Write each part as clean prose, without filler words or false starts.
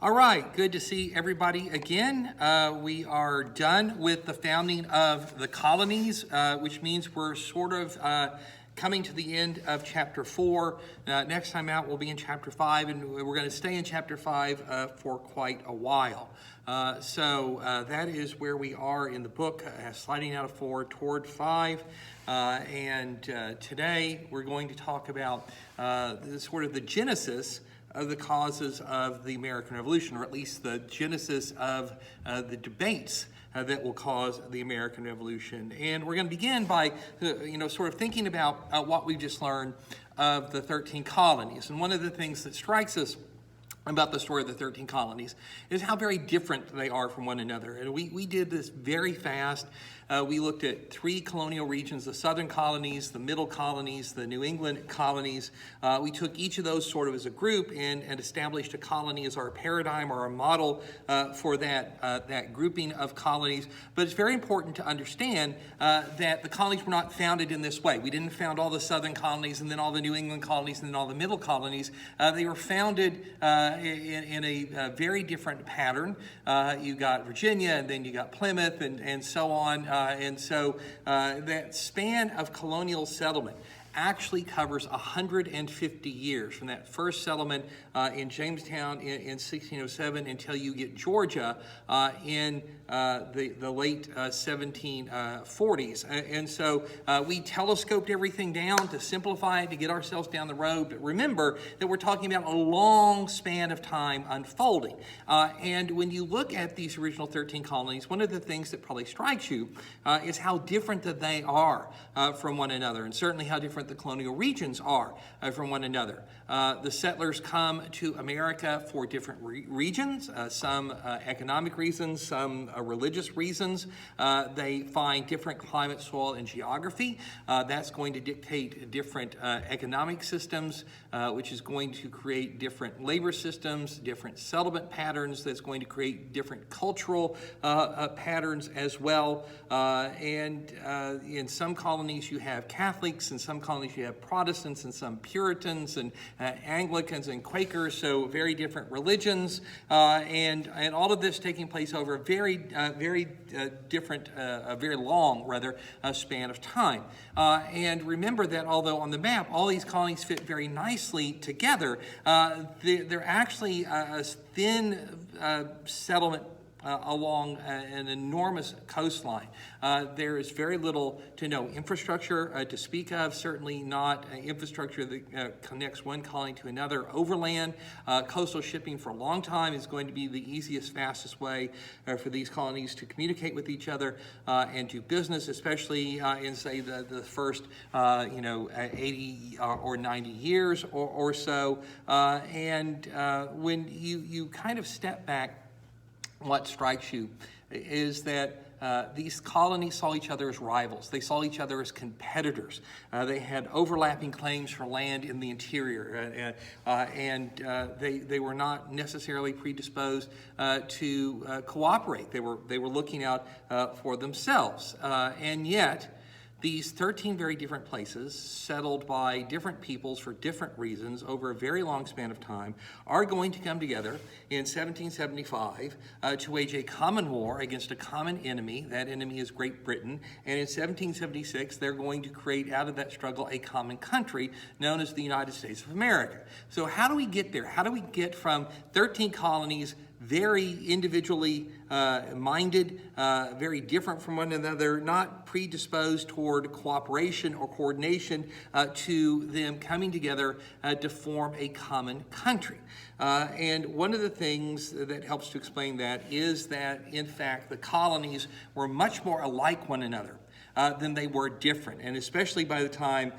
All right, good to see everybody again. We are done with the founding of the colonies, which means we're sort of coming to the end of chapter 4. Next time out, we'll be in chapter 5, and we're going to stay in chapter 5 for quite a while. So that is where we are in the book, sliding out of 4 toward 5. And today we're going to talk about sort of the genesis of the causes of the American Revolution, or at least the genesis of the debates that will cause the American Revolution. And we're going to begin by, sort of thinking about what we've just learned of the 13 colonies. And one of the things that strikes us about the story of the 13 colonies is how very different they are from one another. And we did this very fast. We looked at 3 colonial regions: the southern colonies, the middle colonies, the New England colonies. We took each of those sort of as a group and established a colony as our paradigm or our model for that grouping of colonies. But it's very important to understand that the colonies were not founded in this way. We didn't found all the southern colonies and then all the New England colonies and then all the middle colonies. They were founded in a very different pattern. You got Virginia, and then you got Plymouth, and so on. And so that span of colonial settlement actually covers 150 years, from that first settlement in Jamestown in 1607 until you get Georgia in the late 1740s. And so we telescoped everything down to simplify it, to get ourselves down the road. But remember that we're talking about a long span of time unfolding. And when you look at these original 13 colonies, one of the things that probably strikes you is how different that they are from one another, and certainly how different the colonial regions are from one another. The settlers come to America for different regions, some economic reasons, some religious reasons. They find different climate, soil, and geography. That's going to dictate different economic systems, which is going to create different labor systems, different settlement patterns. That's going to create different cultural patterns as well. And in some colonies you have Catholics, in some colonies you have Protestants, and some Puritans, and Anglicans, and Quakers, so very different religions, and all of this taking place over a very different, a very long, rather, span of time. And remember that although on the map all these colonies fit very nicely together, they're actually a thin settlement along an enormous coastline. There is very little to no infrastructure to speak of, certainly not infrastructure that connects one colony to another overland. Coastal shipping for a long time is going to be the easiest, fastest way for these colonies to communicate with each other and do business, especially in, say, the first 80 or 90 years or so. And when you kind of step back, what strikes you is that these colonies saw each other as rivals. They saw each other as competitors. They had overlapping claims for land in the interior, and they were not necessarily predisposed to cooperate. They were looking out for themselves, and yet these 13 very different places, settled by different peoples for different reasons over a very long span of time, are going to come together in 1775 to wage a common war against a common enemy. That enemy is Great Britain. And in 1776, they're going to create out of that struggle a common country known as the United States of America. So how do we get there? How do we get from 13 colonies, very individually minded, very different from one another, not predisposed toward cooperation or coordination, to them coming together to form a common country? And one of the things that helps to explain that is that, in fact, the colonies were much more alike one another than they were different. And especially by the time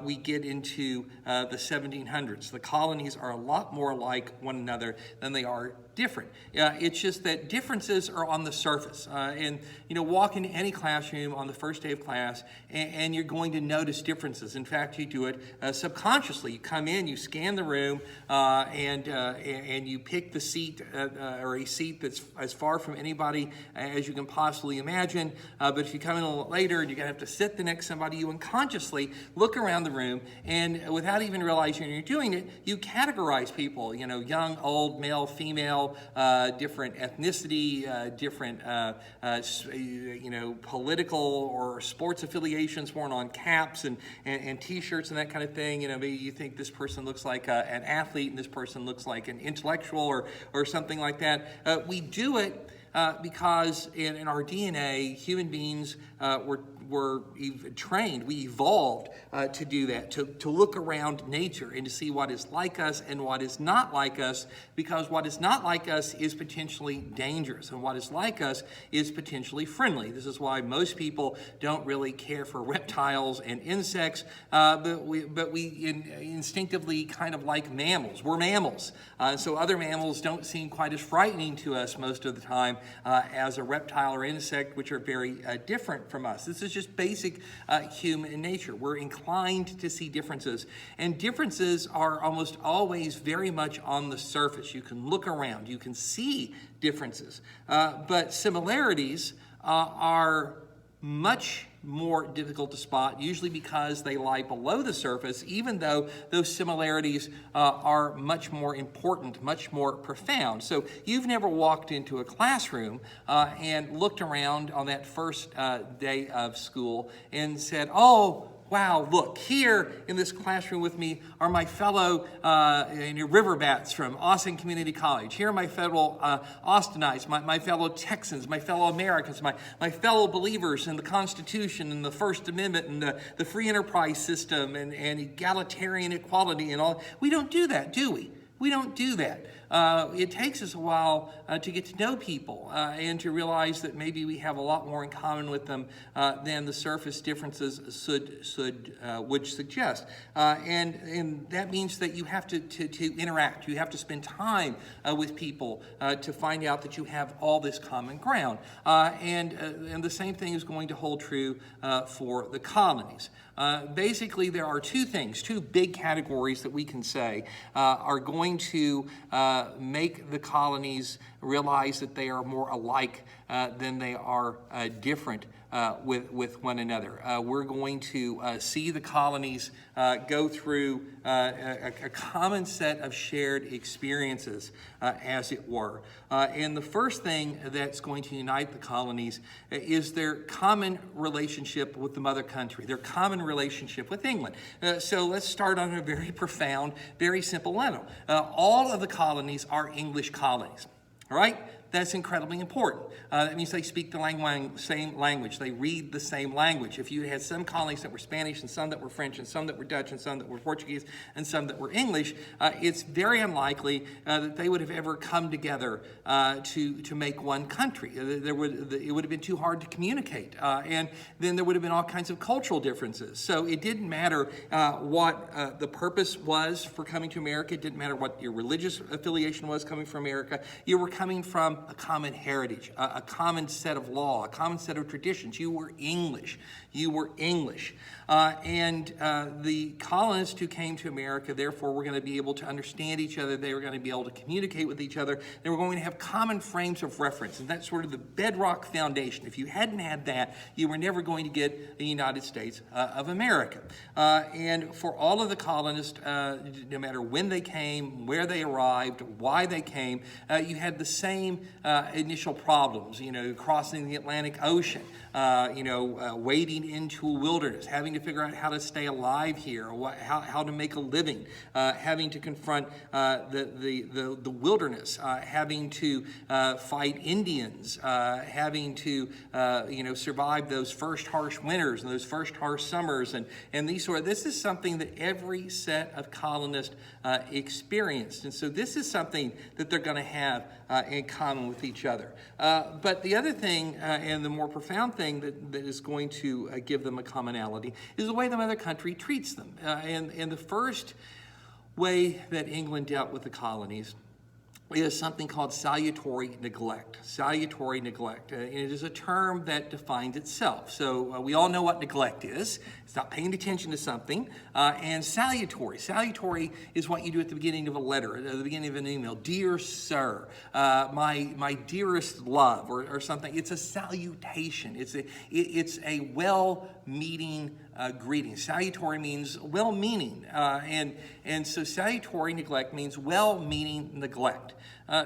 we get into the 1700s, the colonies are a lot more like one another than they are different. It's just that differences are on the surface. And walk into any classroom on the first day of class, and you're going to notice differences. In fact, you do it subconsciously. You come in, you scan the room, and you pick the seat or a seat that's as far from anybody as you can possibly imagine. But if you come in a little later, and you're going to have to sit the next somebody, you unconsciously look around the room, and without even realizing you're doing it, you categorize people, young, old, male, female, different ethnicity, different, political or sports affiliations worn on caps and T-shirts and that kind of thing. Maybe you think this person looks like an athlete and this person looks like an intellectual or something like that. We do it because in our DNA, human beings were trained, we evolved to do that, to look around nature and to see what is like us and what is not like us, because what is not like us is potentially dangerous and what is like us is potentially friendly. This is why most people don't really care for reptiles and insects, but we instinctively kind of like mammals. We're mammals, so other mammals don't seem quite as frightening to us most of the time as a reptile or insect, which are very different from us. This is just basic human nature. We're inclined to see differences, and differences are almost always very much on the surface. You can look around, you can see differences, but similarities are much more difficult to spot, usually because they lie below the surface, even though those similarities are much more important, much more profound. So you've never walked into a classroom and looked around on that first day of school and said, oh, wow, look, here in this classroom with me are my fellow riverbats from Austin Community College. Here are my fellow Austinites, my fellow Texans, my fellow Americans, my fellow believers in the Constitution and the First Amendment and the free enterprise system and egalitarian equality and all. We don't do that, do we? We don't do that. It takes us a while to get to know people and to realize that maybe we have a lot more in common with them than the surface differences would suggest. And that means that you have to interact. You have to spend time with people to find out that you have all this common ground. And the same thing is going to hold true for the colonies. Basically, there are two big categories that we can say are going to make the colonies realize that they are more alike than they are different with one another. We're going to see the colonies go through a common set of shared experiences, as it were. And the first thing that's going to unite the colonies is their common relationship with the mother country, their common relationship with England. So let's start on a very profound, very simple level. All of the colonies are English colonies, all right? That's incredibly important. That means they speak the same language. They read the same language. If you had some colonies that were Spanish and some that were French and some that were Dutch and some that were Portuguese and some that were English, it's very unlikely that they would have ever come together to make one country. It would have been too hard to communicate. And then there would have been all kinds of cultural differences. So it didn't matter what the purpose was for coming to America. It didn't matter what your religious affiliation was coming from America. You were coming from a common heritage, a common set of law, a common set of traditions. You were English. You were English. And the colonists who came to America, therefore, were going to be able to understand each other. They were going to be able to communicate with each other. They were going to have common frames of reference. And that's sort of the bedrock foundation. If you hadn't had that, you were never going to get the United States of America. And for all of the colonists, no matter when they came, where they arrived, why they came, you had the same initial problems, crossing the Atlantic Ocean, wading into a wilderness, having to figure out how to stay alive here, how to make a living, having to confront the wilderness, having to fight Indians, having to survive those first harsh winters and those first harsh summers, and this is something that every set of colonists experienced, and so this is something that they're going to have in common with each other. But the other thing, and the more profound thing that is going to give them a commonality, is the way the mother country treats them. And the first way that England dealt with the colonies is something called salutary neglect. Salutary neglect. It is a term that defines itself. So we all know what neglect is. It's not paying attention to something. And salutary. Salutary is what you do at the beginning of a letter, at the beginning of an email. Dear sir, my dearest love, or something. It's a salutation. It's a well-meaning greeting. Salutary means well-meaning. And so salutary neglect means well-meaning neglect.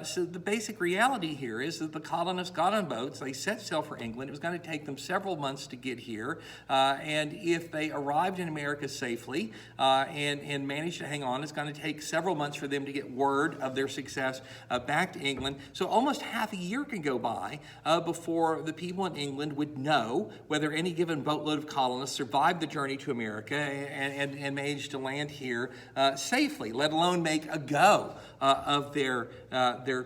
So the basic reality here is that the colonists got on boats, they set sail for England. It was going to take them several months to get here. And if they arrived in America safely and managed to hang on, it's going to take several months for them to get word of their success back to England. So almost half a year can go by before the people in England would know whether any given boatload of colonists survived the journey to America and managed to land here safely, let alone make a go of their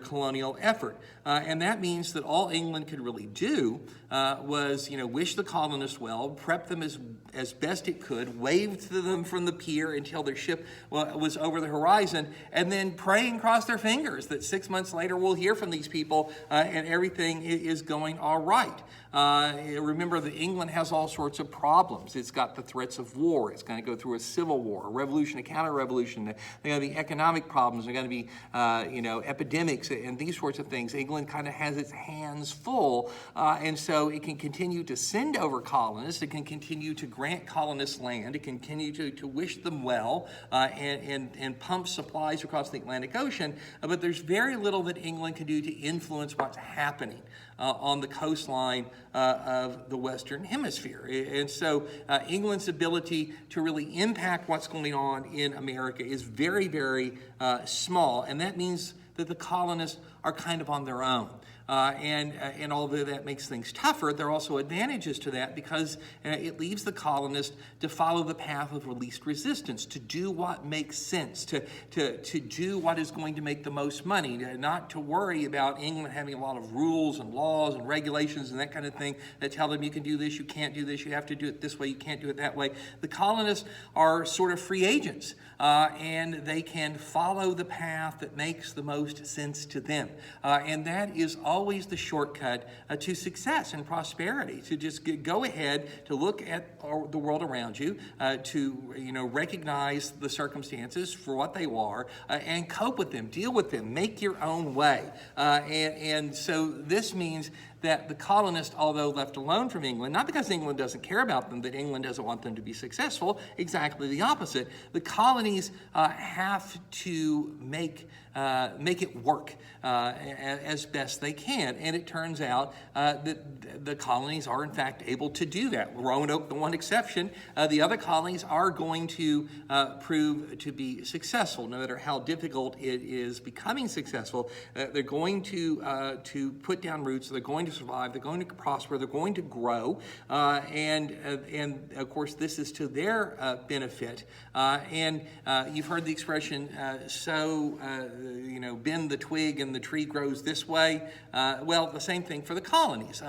colonial effort. And that means that all England could really do was, wish the colonists well, prep them as best it could, wave to them from the pier until their ship was over the horizon, and then pray and cross their fingers that 6 months later we'll hear from these people and everything is going all right. Remember that England has all sorts of problems. It's got the threats of war. It's going to go through a civil war, a revolution, a counter-revolution. There are going to be economic problems. There are going to be, epidemics and these sorts of things. England kind of has its hands full, and so it can continue to send over colonists. It can continue to grant colonists land. It can continue to wish them well and pump supplies across the Atlantic Ocean. But there's very little that England can do to influence what's happening on the coastline of the Western Hemisphere. And so England's ability to really impact what's going on in America is very, very small. And that means that the colonists are kind of on their own. And although that makes things tougher, there are also advantages to that because it leaves the colonists to follow the path of least resistance, to do what makes sense, to do what is going to make the most money, not to worry about England having a lot of rules and laws and regulations and that kind of thing that tell them you can do this, you can't do this, you have to do it this way, you can't do it that way. The colonists are sort of free agents, and they can follow the path that makes the most sense to them. And that is always the shortcut to success and prosperity, to just go ahead, to look at the world around you, to recognize the circumstances for what they are, and cope with them, deal with them, make your own way. And so this means that the colonists, although left alone from England, not because England doesn't care about them, that England doesn't want them to be successful, exactly the opposite. The colonies have to make it work as best they can. And it turns out that the colonies are, in fact, able to do that. Roanoke, the one exception. The other colonies are going to prove to be successful, no matter how difficult it is becoming successful. They're going to put down roots. They're going to survive. They're going to prosper. They're going to grow. And of course, this is to their benefit. And you've heard the expression, bend the twig and the tree grows this way. Well, the same thing for the colonies.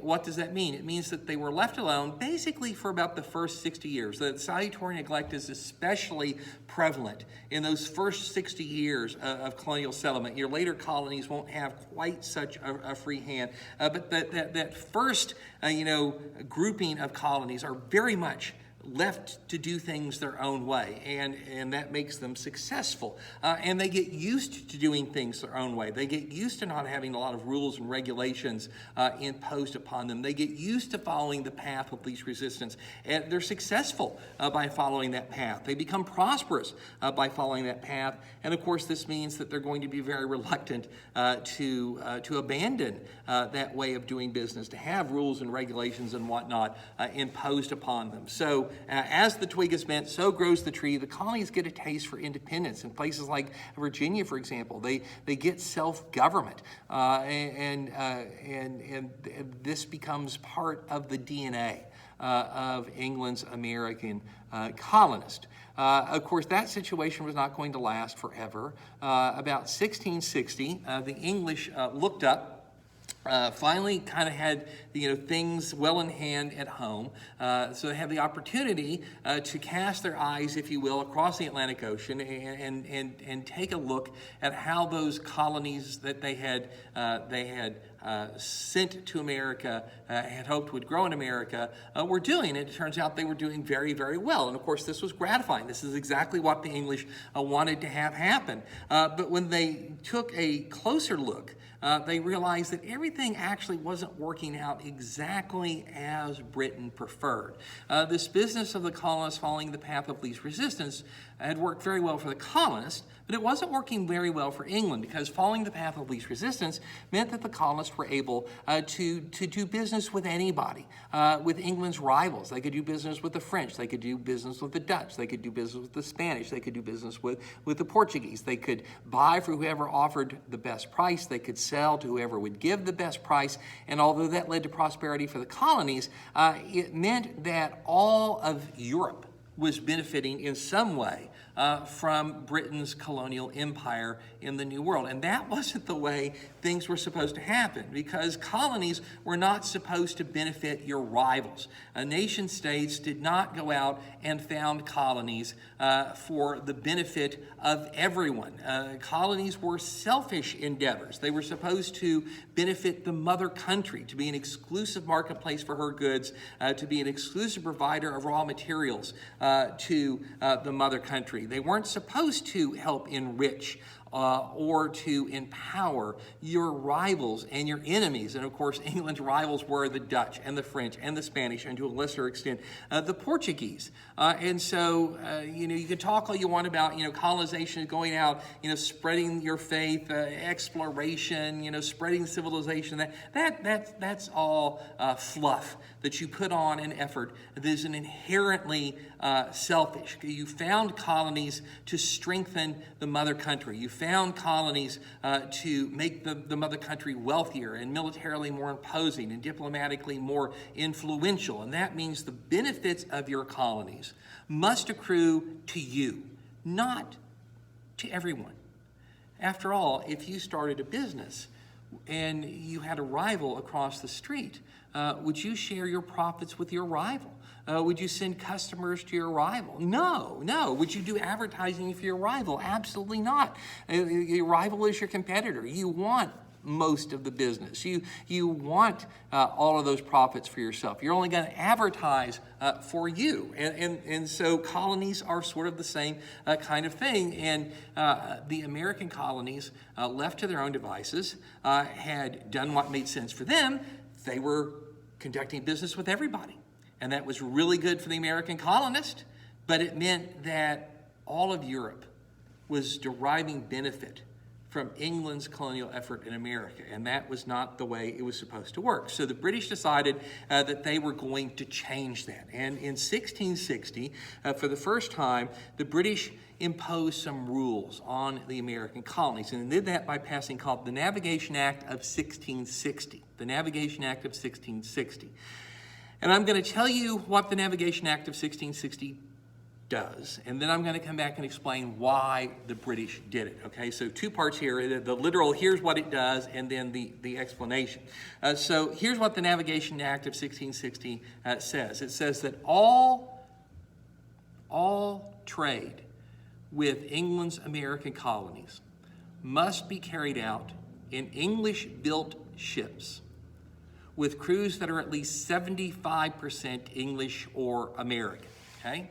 What does that mean? It means that they were left alone basically for about the first 60 years. The salutary neglect is especially prevalent in those first 60 years of colonial settlement. Your later colonies won't have quite such a free hand. But that first, grouping of colonies are very much left to do things their own way, and that makes them successful. And they get used to doing things their own way. They get used to not having a lot of rules and regulations imposed upon them. They get used to following the path of least resistance, and they're successful by following that path. They become prosperous by following that path, and of course this means that they're going to be very reluctant to abandon that way of doing business, to have rules and regulations and whatnot imposed upon them. So as the twig is bent, so grows the tree. The colonies get a taste for independence. In places like Virginia, for example, they get self-government, and this becomes part of the DNA of England's American colonist. Of course, that situation was not going to last forever. About 1660, the English looked up finally kind of had things well in hand at home. So they had the opportunity to cast their eyes, if you will, across the Atlantic Ocean and take a look at how those colonies that they had sent to America, had hoped would grow in America, were doing. And it turns out they were doing very, very well. And of course, this was gratifying. This is exactly what the English wanted to have happen. But when they took a closer look, they realized that everything actually wasn't working out exactly as Britain preferred. This business of the colonists following the path of least resistance had worked very well for the colonists, but it wasn't working very well for England, because following the path of least resistance meant that the colonists were able to do business with anybody, with England's rivals. They could do business with the French. They could do business with the Dutch. They could do business with the Spanish. They could do business with the Portuguese. They could buy for whoever offered the best price. They could sell to whoever would give the best price. And although that led to prosperity for the colonies, it meant that all of Europe was benefiting in some way from Britain's colonial empire in the New World. And that wasn't the way things were supposed to happen, because colonies were not supposed to benefit your rivals. Nation states did not go out and found colonies for the benefit of everyone. Colonies were selfish endeavors. They were supposed to benefit the mother country, to be an exclusive marketplace for her goods, to be an exclusive provider of raw materials to the mother country. They weren't supposed to help enrich or to empower your rivals and your enemies. And of course, England's rivals were the Dutch and the French and the Spanish, and to a lesser extent, the Portuguese. And so, you can talk all you want about, colonization, going out, spreading your faith, exploration, spreading civilization. That's all fluff that you put on an effort that is an inherently selfish. You found colonies to strengthen the mother country. You found colonies to make the mother country wealthier and militarily more imposing and diplomatically more influential. And that means the benefits of your colonies must accrue to you, not to everyone. After all, if you started a business and you had a rival across the street, would you share your profits with your rival? Would you send customers to your rival? No. Would you do advertising for your rival? Absolutely not. Your rival is your competitor. You want most of the business. You want all of those profits for yourself. You're only going to advertise for you. And so colonies are sort of the same kind of thing. And the American colonies, left to their own devices, had done what made sense for them. They were conducting business with everybody. And that was really good for the American colonist, but it meant that all of Europe was deriving benefit from England's colonial effort in America, and that was not the way it was supposed to work. So the British decided that they were going to change that. And in 1660, for the first time, the British imposed some rules on the American colonies, and they did that by passing called the Navigation Act of 1660. The Navigation Act of 1660. And I'm going to tell you what the Navigation Act of 1660 does, and then I'm going to come back and explain why the British did it. Okay, so two parts here, the literal, here's what it does, and then the explanation. So here's what the Navigation Act of 1660 says. It says that all trade with England's American colonies must be carried out in English-built ships with crews that are at least 75% English or American, okay?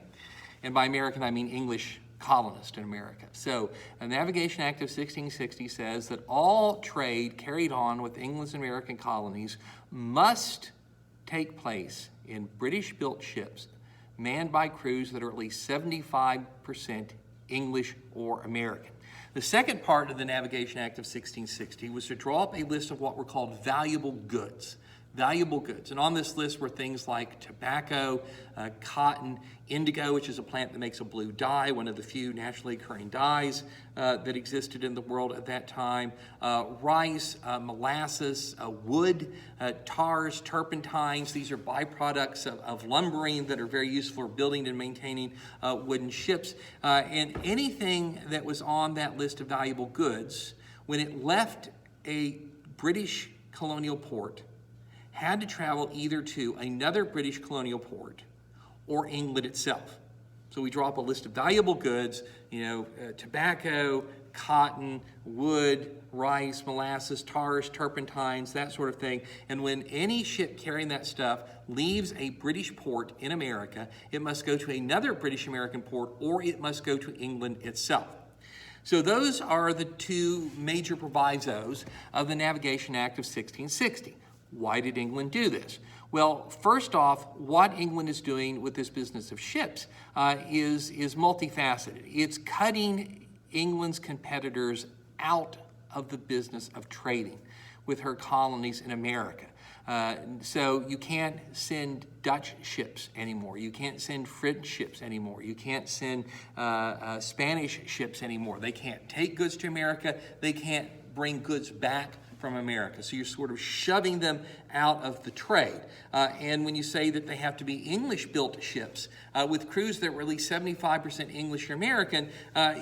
And by American, I mean English colonist in America. So the Navigation Act of 1660 says that all trade carried on with England's American colonies must take place in British-built ships manned by crews that are at least 75% English or American. The second part of the Navigation Act of 1660 was to draw up a list of what were called valuable goods. Valuable goods. And on this list were things like tobacco, cotton, indigo, which is a plant that makes a blue dye, one of the few naturally occurring dyes that existed in the world at that time, rice, molasses, wood, tars, turpentines. These are byproducts of lumbering that are very useful for building and maintaining wooden ships. And anything that was on that list of valuable goods, when it left a British colonial port had to travel either to another British colonial port or England itself. So we draw up a list of valuable goods, tobacco, cotton, wood, rice, molasses, tars, turpentines, that sort of thing. And when any ship carrying that stuff leaves a British port in America, it must go to another British American port or it must go to England itself. So those are the two major provisos of the Navigation Act of 1660. Why did England do this? Well, first off, what England is doing with this business of ships is multifaceted. It's cutting England's competitors out of the business of trading with her colonies in America. So you can't send Dutch ships anymore. You can't send French ships anymore. You can't send Spanish ships anymore. They can't take goods to America. They can't bring goods back from America. So you're sort of shoving them out of the trade. And when you say that they have to be English-built ships with crews that were at least 75% English or American,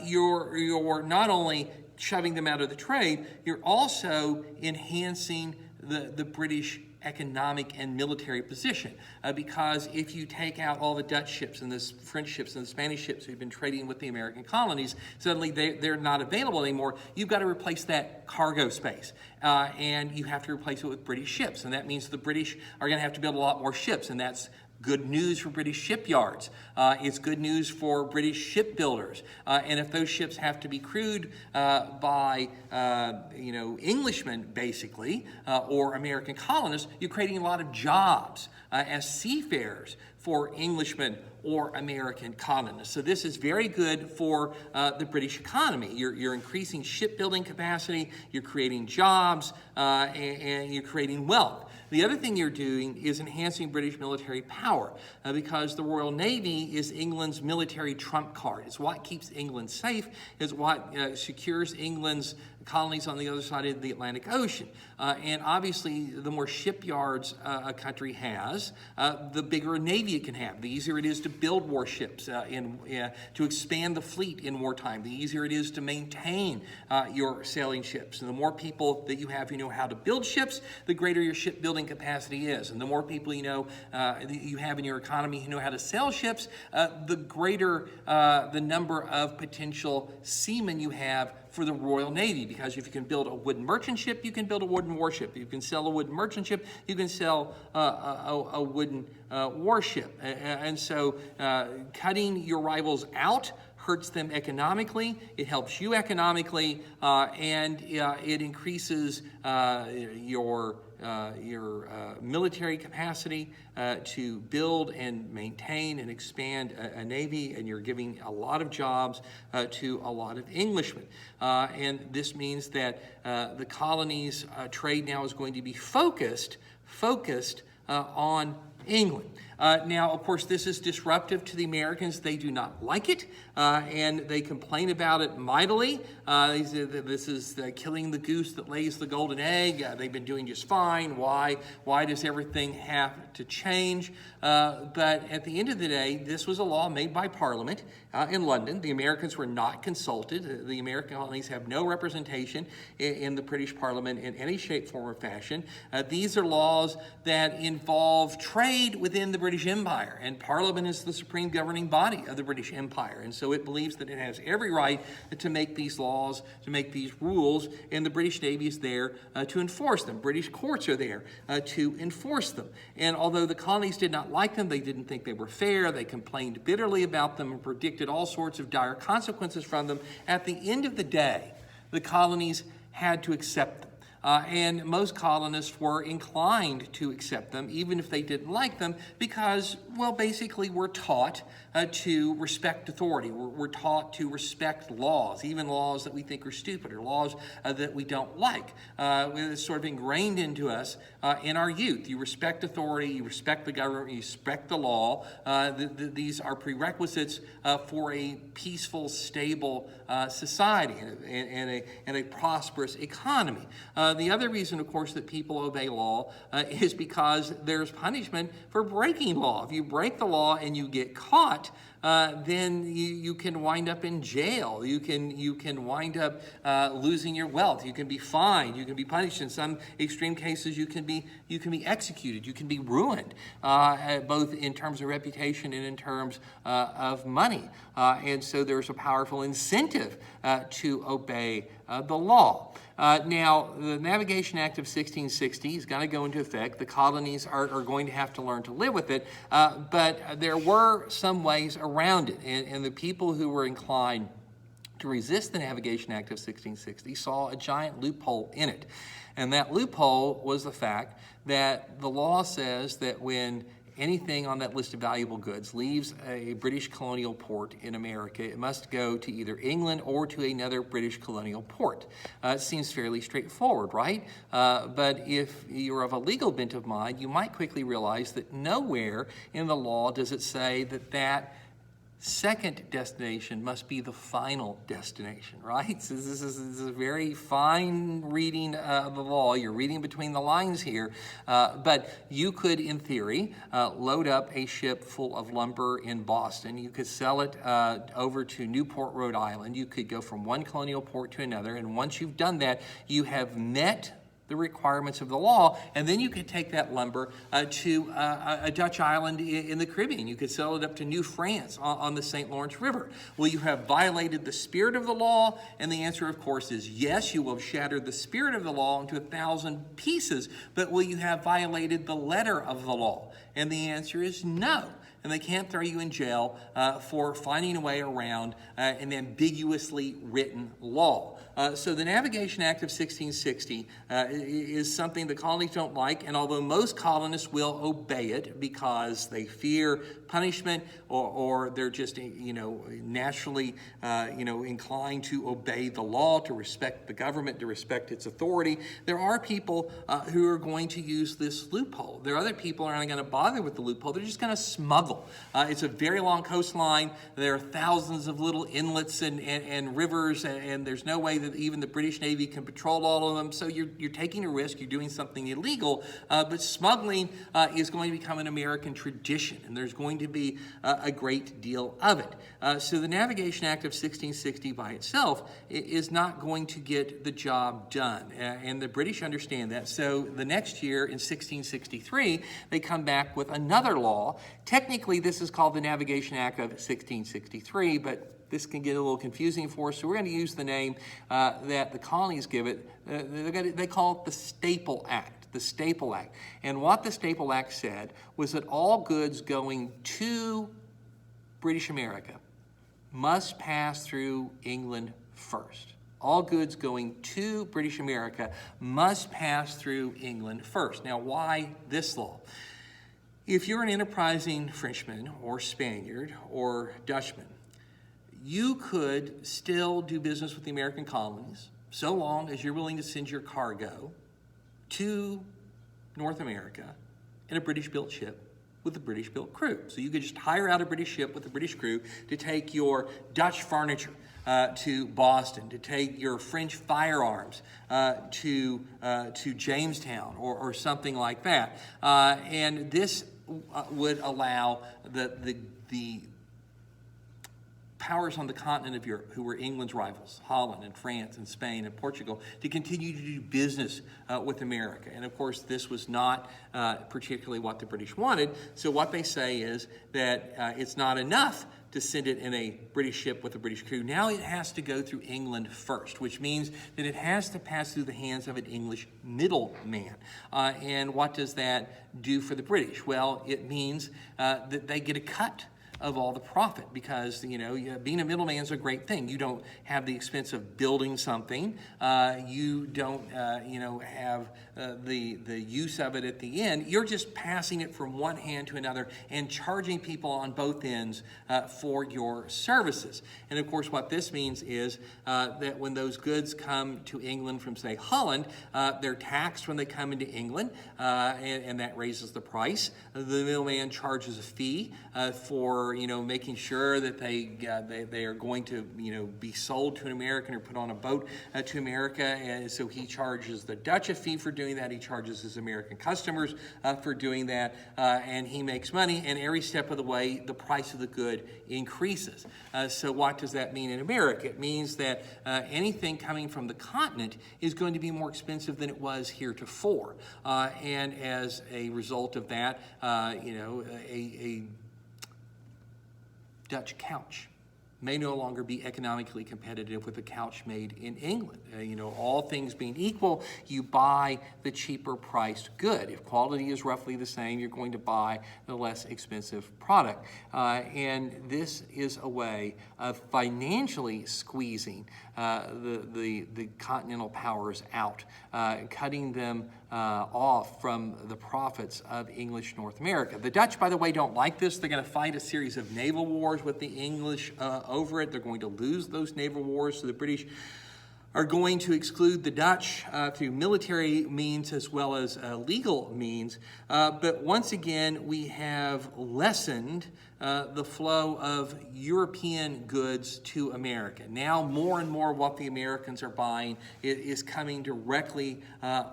you're not only shoving them out of the trade, you're also enhancing the British economic and military position, because if you take out all the Dutch ships and the French ships and the Spanish ships who've been trading with the American colonies, suddenly they're not available anymore. You've got to replace that cargo space, and you have to replace it with British ships, and that means the British are going to have to build a lot more ships, and that's good news for British shipyards. It's good news for British shipbuilders. And if those ships have to be crewed by Englishmen, basically, or American colonists, you're creating a lot of jobs as seafarers for Englishmen or American colonists. So this is very good for the British economy. You're increasing shipbuilding capacity, you're creating jobs, and you're creating wealth. The other thing you're doing is enhancing British military power, because the Royal Navy is England's military trump card. It's what keeps England safe. It's what secures England's colonies on the other side of the Atlantic Ocean. And obviously, the more shipyards a country has, the bigger a navy it can have. The easier it is to build warships, to expand the fleet in wartime. The easier it is to maintain your sailing ships. And the more people that you have who know how to build ships, the greater your shipbuilding capacity is. And the more people you have in your economy who know how to sail ships, the greater the number of potential seamen you have for the Royal Navy, because if you can build a wooden merchant ship, you can build a wooden warship. If you can sell a wooden merchant ship, you can sell a wooden warship. And so cutting your rivals out hurts them economically, it helps you economically, and it increases your military capacity to build and maintain and expand a navy, and you're giving a lot of jobs to a lot of Englishmen. And this means that the colonies' trade now is going to be focused on England. Now, of course, this is disruptive to the Americans. They do not like it, and they complain about it mightily. They say that this is killing the goose that lays the golden egg. They've been doing just fine. Why does everything have to change? But at the end of the day, this was a law made by Parliament in London. The Americans were not consulted. The American colonies have no representation in the British Parliament in any shape, form, or fashion. These are laws that involve trade within the British Empire, and Parliament is the supreme governing body of the British Empire, and so it believes that it has every right to make these laws, to make these rules, and the British Navy is there to enforce them. British courts are there to enforce them. And although the colonies did not like them, they didn't think they were fair, they complained bitterly about them and predicted all sorts of dire consequences from them, at the end of the day, the colonies had to accept them. And most colonists were inclined to accept them, even if they didn't like them, because, well, basically we're taught to respect authority. We're taught to respect laws, even laws that we think are stupid or laws that we don't like. It's sort of ingrained into us in our youth. You respect authority, you respect the government, you respect the law. These are prerequisites for a peaceful, stable society and a prosperous economy. The other reason, of course, that people obey law is because there's punishment for breaking law. If you break the law and you get caught, then you can wind up in jail. You can wind up losing your wealth. You can be fined. You can be punished. In some extreme cases, you can be executed. You can be ruined, both in terms of reputation and in terms of money. And so there's a powerful incentive to obey the law. Now, the Navigation Act of 1660 is going to go into effect. The colonies are going to have to learn to live with it, but there were some ways around it, and the people who were inclined to resist the Navigation Act of 1660 saw a giant loophole in it. And that loophole was the fact that the law says that when anything on that list of valuable goods leaves a British colonial port in America, it must go to either England or to another British colonial port. It seems fairly straightforward, right? But if you're of a legal bent of mind, you might quickly realize that nowhere in the law does it say that that second destination must be the final destination, right? So this is a very fine reading of the law. You're reading between the lines here. But you could, in theory, load up a ship full of lumber in Boston. You could sell it over to Newport, Rhode Island. You could go from one colonial port to another. And once you've done that, you have met the requirements of the law, and then you could take that lumber to a Dutch island in the Caribbean. You could sell it up to New France on the St. Lawrence River. Will you have violated the spirit of the law? And the answer, of course, is yes, you will have shattered the spirit of the law into 1,000 pieces, but will you have violated the letter of the law? And the answer is no. And they can't throw you in jail for finding a way around an ambiguously written law. So the Navigation Act of 1660 is something the colonies don't like, and although most colonists will obey it because they fear punishment or they're just naturally inclined to obey the law, to respect the government, to respect its authority, there are people who are going to use this loophole. There are other people who aren't going to bother with the loophole. They're just going to smuggle. It's a very long coastline. There are thousands of little inlets and rivers, and there's no way that even the British Navy can patrol all of them. So you're taking a risk. You're doing something illegal. But smuggling is going to become an American tradition, and there's going to be a great deal of it. So the Navigation Act of 1660 by itself is not going to get the job done, and the British understand that. So the next year, in 1663, they come back with another law. Technically, this is called the Navigation Act of 1663, but this can get a little confusing for us, so we're going to use the name that the colonies give it. They call it the Staple Act. The Staple Act. And what the Staple Act said was that all goods going to British America must pass through England first. All goods going to British America must pass through England first. Now, why this law? If you're an enterprising Frenchman or Spaniard or Dutchman, you could still do business with the American colonies so long as you're willing to send your cargo to North America in a British-built ship with a British-built crew. So you could just hire out a British ship with a British crew to take your Dutch furniture to Boston, to take your French firearms to Jamestown or something like that. And this would allow the powers on the continent of Europe, who were England's rivals, Holland and France and Spain and Portugal, to continue to do business with America. And of course, this was not particularly what the British wanted. So what they say is that it's not enough to send it in a British ship with a British crew. Now it has to go through England first, which means that it has to pass through the hands of an English middleman. And what does that do for the British? Well, it means that they get a cut of all the profit, because being a middleman is a great thing. You don't have the expense of building something. You don't have the use of it at the end. You're just passing it from one hand to another and charging people on both ends for your services. And of course, what this means is that when those goods come to England from, say, Holland, they're taxed when they come into England, and that raises the price. The middleman charges a fee for for making sure that they are going to be sold to an American or put on a boat to America, and so he charges the Dutch a fee for doing that. He charges his American customers for doing that, and he makes money. And every step of the way, the price of the good increases. So what does that mean in America? It means that anything coming from the continent is going to be more expensive than it was heretofore, and as a result of that, a Dutch couch may no longer be economically competitive with a couch made in England. All things being equal, you buy the cheaper priced good. If quality is roughly the same, you're going to buy the less expensive product. And this is a way of financially squeezing the continental powers out, cutting them off from the profits of English North America. The Dutch, by the way, don't like this. They're going to fight a series of naval wars with the English over it. They're going to lose those naval wars, so the British are going to exclude the Dutch through military means as well as legal means. But once again, we have lessened the flow of European goods to America. Now more and more what the Americans are buying is coming directly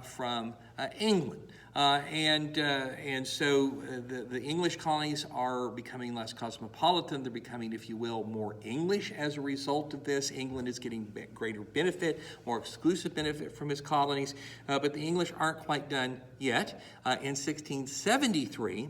from England. And so the English colonies are becoming less cosmopolitan. They're becoming, if you will, more English as a result of this. England is getting greater benefit, more exclusive benefit from its colonies. But the English aren't quite done yet. In 1673,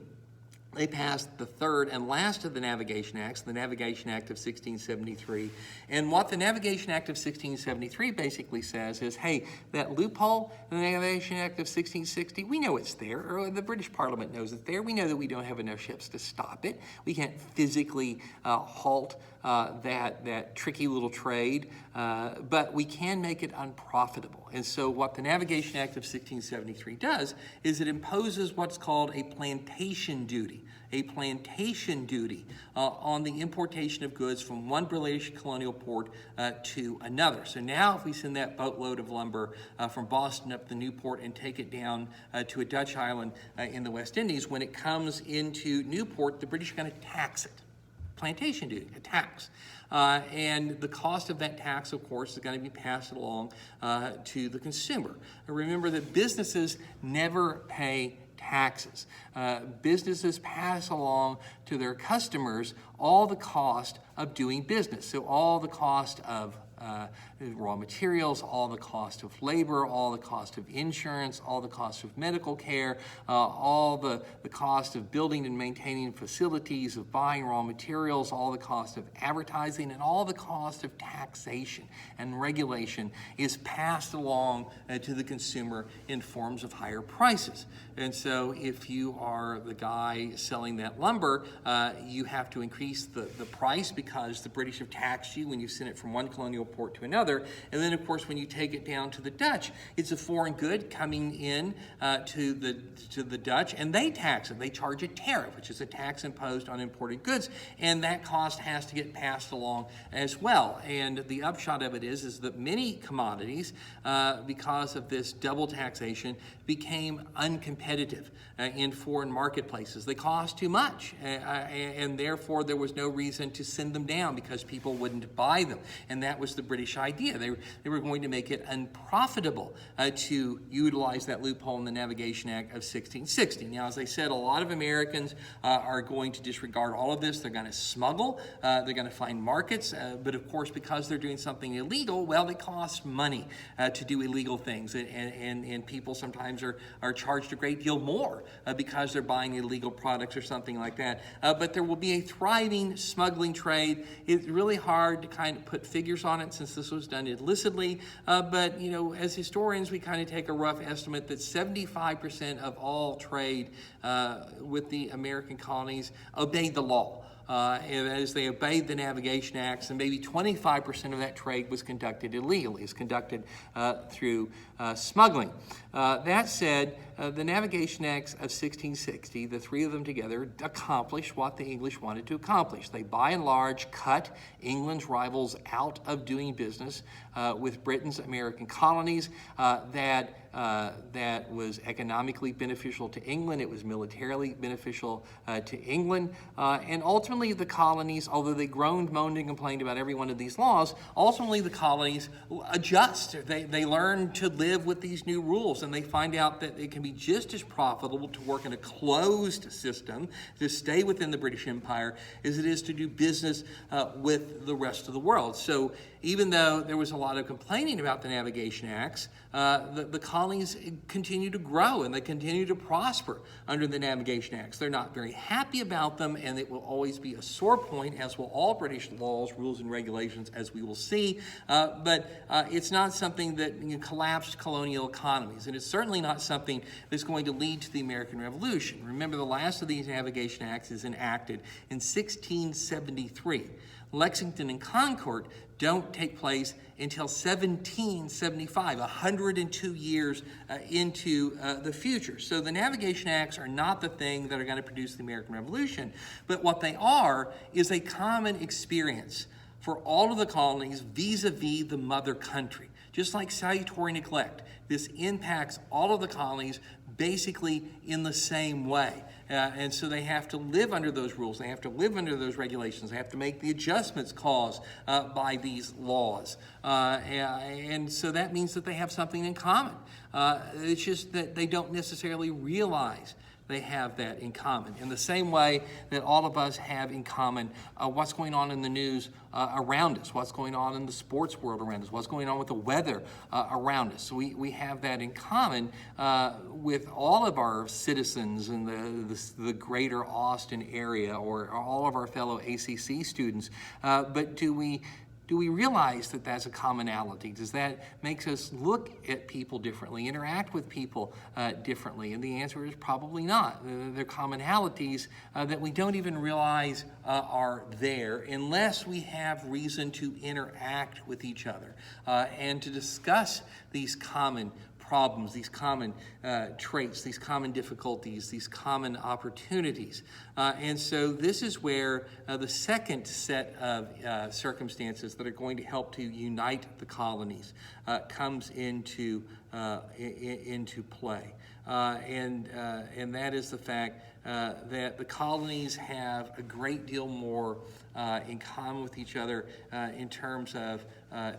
they passed the third and last of the Navigation Acts, the Navigation Act of 1673. And what the Navigation Act of 1673 basically says is, hey, that loophole in the Navigation Act of 1660, we know it's there, or the British Parliament knows it's there. We know that we don't have enough ships to stop it. We can't physically halt that tricky little trade, but we can make it unprofitable. And so what the Navigation Act of 1673 does is it imposes what's called a plantation duty. A plantation duty on the importation of goods from one British colonial port to another. So now if we send that boatload of lumber from Boston up the Newport and take it down to a Dutch island in the West Indies, when it comes into Newport, the British are going to tax it. Plantation duty, a tax. And the cost of that tax, of course, is going to be passed along to the consumer. Remember that businesses never pay taxes. Businesses pass along to their customers all the cost of doing business. So all the cost of raw materials, all the cost of labor, all the cost of insurance, all the cost of medical care, all the cost of building and maintaining facilities, of buying raw materials, all the cost of advertising, and all the cost of taxation and regulation is passed along to the consumer in forms of higher prices. And so if you are the guy selling that lumber, you have to increase the price because the British have taxed you when you send it from one colonial port to another. And then, of course, when you take it down to the Dutch, it's a foreign good coming in to the Dutch, and they tax it. They charge a tariff, which is a tax imposed on imported goods, and that cost has to get passed along as well. And the upshot of it is that many commodities, because of this double taxation, became uncompetitive in foreign marketplaces. They cost too much, and therefore there was no reason to send them down because people wouldn't buy them. And that was the British idea. They were going to make it unprofitable to utilize that loophole in the Navigation Act of 1660. Now, as I said, a lot of Americans are going to disregard all of this. They're going to smuggle. They're going to find markets. But of course, because they're doing something illegal, well, it costs money to do illegal things. And people sometimes are charged a great deal more because they're buying illegal products or something like that. But there will be a thriving smuggling trade. It's really hard to kind of put figures on it since this was done illicitly. But, as historians, we kind of take a rough estimate that 75% of all trade with the American colonies obeyed the law. And as they obeyed the Navigation Acts, and maybe 25% of that trade was conducted illegally. It's conducted through smuggling. That said, the Navigation Acts of 1660, the three of them together, accomplished what the English wanted to accomplish. They, by and large, cut England's rivals out of doing business with Britain's American colonies. That was economically beneficial to England. It was militarily beneficial to England. And ultimately the colonies, although they groaned, moaned, and complained about every one of these laws, ultimately the colonies adjust. They learn to live with these new rules, and they find out that it can be just as profitable to work in a closed system, to stay within the British Empire, as it is to do business with the rest of the world. So even though there was a lot of complaining about the Navigation Acts, the colonies continue to grow and they continue to prosper under the Navigation Acts. They're not very happy about them, and it will always be a sore point, as will all British laws, rules, and regulations, as we will see. But it's not something that collapsed colonial economies, and it's certainly not something that's going to lead to the American Revolution. Remember, the last of these Navigation Acts is enacted in 1673. Lexington and Concord don't take place until 1775, 102 years into the future. So the Navigation Acts are not the thing that are going to produce the American Revolution, but what they are is a common experience for all of the colonies vis-a-vis the mother country. Just like salutary neglect, this impacts all of the colonies basically in the same way. And so they have to live under those rules. They have to live under those regulations. They have to make the adjustments caused by these laws. And so that means that they have something in common. It's just that they don't necessarily realize they have that in common. In the same way that all of us have in common what's going on in the news around us, what's going on in the sports world around us, what's going on with the weather around us. So we have that in common with all of our citizens in the greater Austin area, or all of our fellow ACC students. But do we realize that that's a commonality? Does that make us look at people differently, interact with people differently? And the answer is probably not. They're commonalities that we don't even realize are there unless we have reason to interact with each other and to discuss these common problems, these common traits, these common difficulties, these common opportunities. And so this is where the second set of circumstances that are going to help to unite the colonies comes into play. And that is the fact that the colonies have a great deal more in common with each other in terms of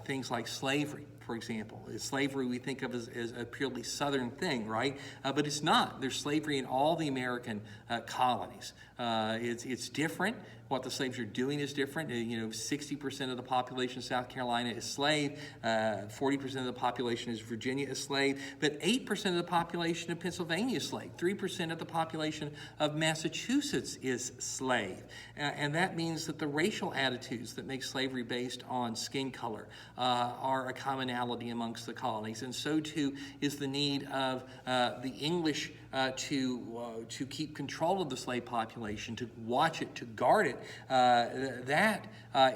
things like slavery. For example, slavery we think of as a purely Southern thing, right? But it's not. There's slavery in all the American colonies. It's different. What the slaves are doing is different. 60% of the population of South Carolina is slave. 40% of the population of Virginia is slave. But 8% of the population of Pennsylvania is slave. 3% of the population of Massachusetts is slave. And that means that the racial attitudes that make slavery based on skin color are a commonality amongst the colonies. And so too is the need of the English to keep control of the slave population, to watch it, to guard it. That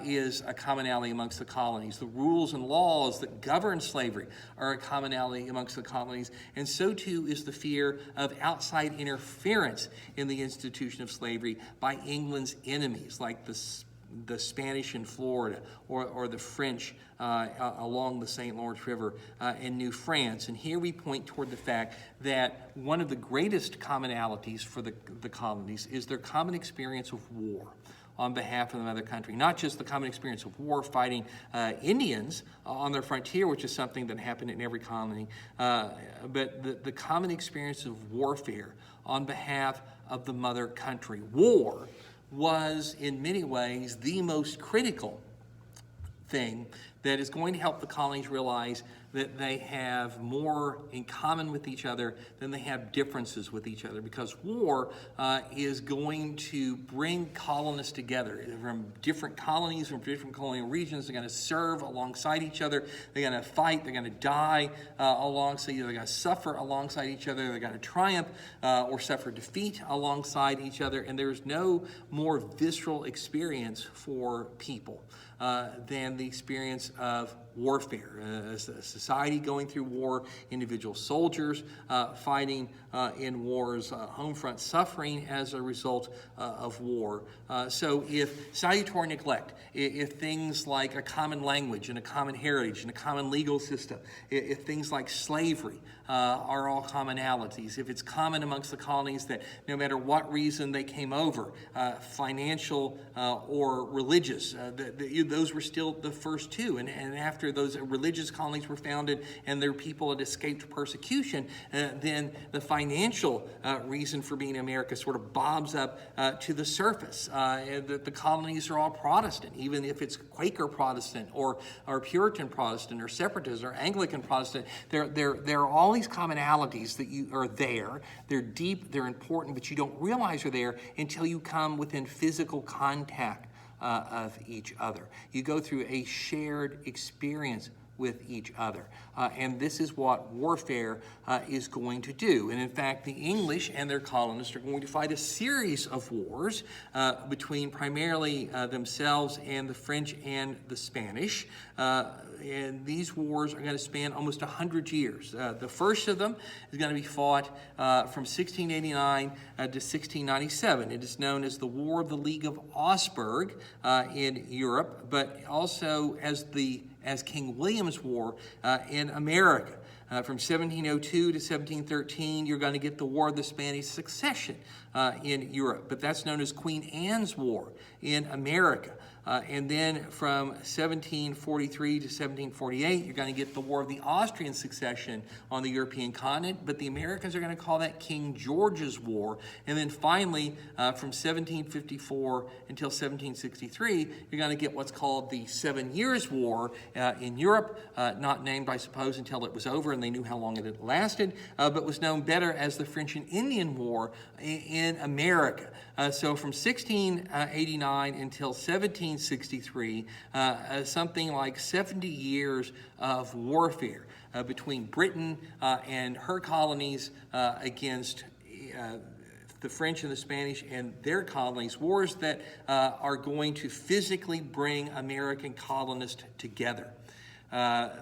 is a commonality amongst the colonies. The rules and laws that govern slavery are a commonality amongst the colonies, and so too is the fear of outside interference in the institution of slavery by England's enemies, like the Spanish in Florida or the French along the St. Lawrence River in New France. And here we point toward the fact that one of the greatest commonalities for the colonies is their common experience of war on behalf of the mother country. Not just the common experience of war fighting Indians on their frontier, which is something that happened in every colony, but the common experience of warfare on behalf of the mother country. War was in many ways the most critical thing that is going to help the colonies realize that they have more in common with each other than they have differences with each other, because war is going to bring colonists together from different colonies, from different colonial regions. They're going to serve alongside each other. They're going to fight. They're going to die alongside each other. They're going to suffer alongside each other. They're going to triumph or suffer defeat alongside each other. And there's no more visceral experience for people. than the experience of warfare. A society going through war, individual soldiers fighting in wars, home front suffering as a result of war. So if salutary neglect, if things like a common language and a common heritage and a common legal system, if things like slavery are all commonalities, if it's common amongst the colonies that no matter what reason they came over, financial or religious, those were still the first two. And after those religious colonies were founded and their people had escaped persecution, then the financial reason for being in America sort of bobs up to the surface. The colonies are all Protestant, even if it's Quaker Protestant or Puritan Protestant or Separatist or Anglican Protestant. There are all these commonalities that you are there. They're deep, they're important, but you don't realize are there until you come within physical contact of each other. You go through a shared experience with each other. And this is what warfare is going to do. And in fact, the English and their colonists are going to fight a series of wars between primarily themselves and the French and the Spanish. And these wars are going to span almost 100 years. The first of them is going to be fought from 1689 to 1697. It is known as the War of the League of Ausburg in Europe, but also as King William's War in America. From 1702 to 1713, you're going to get the War of the Spanish Succession in Europe, but that's known as Queen Anne's War in America. And then from 1743 to 1748, you're going to get the War of the Austrian Succession on the European continent, but the Americans are going to call that King George's War. And then finally, from 1754 until 1763, you're going to get what's called the 7 Years' War in Europe, not named, I suppose, until it was over and they knew how long it had lasted, but was known better as the French and Indian War in America. So from 1689 until 1763, something like 70 years of warfare between Britain and her colonies against the French and the Spanish and their colonies, wars that are going to physically bring American colonists together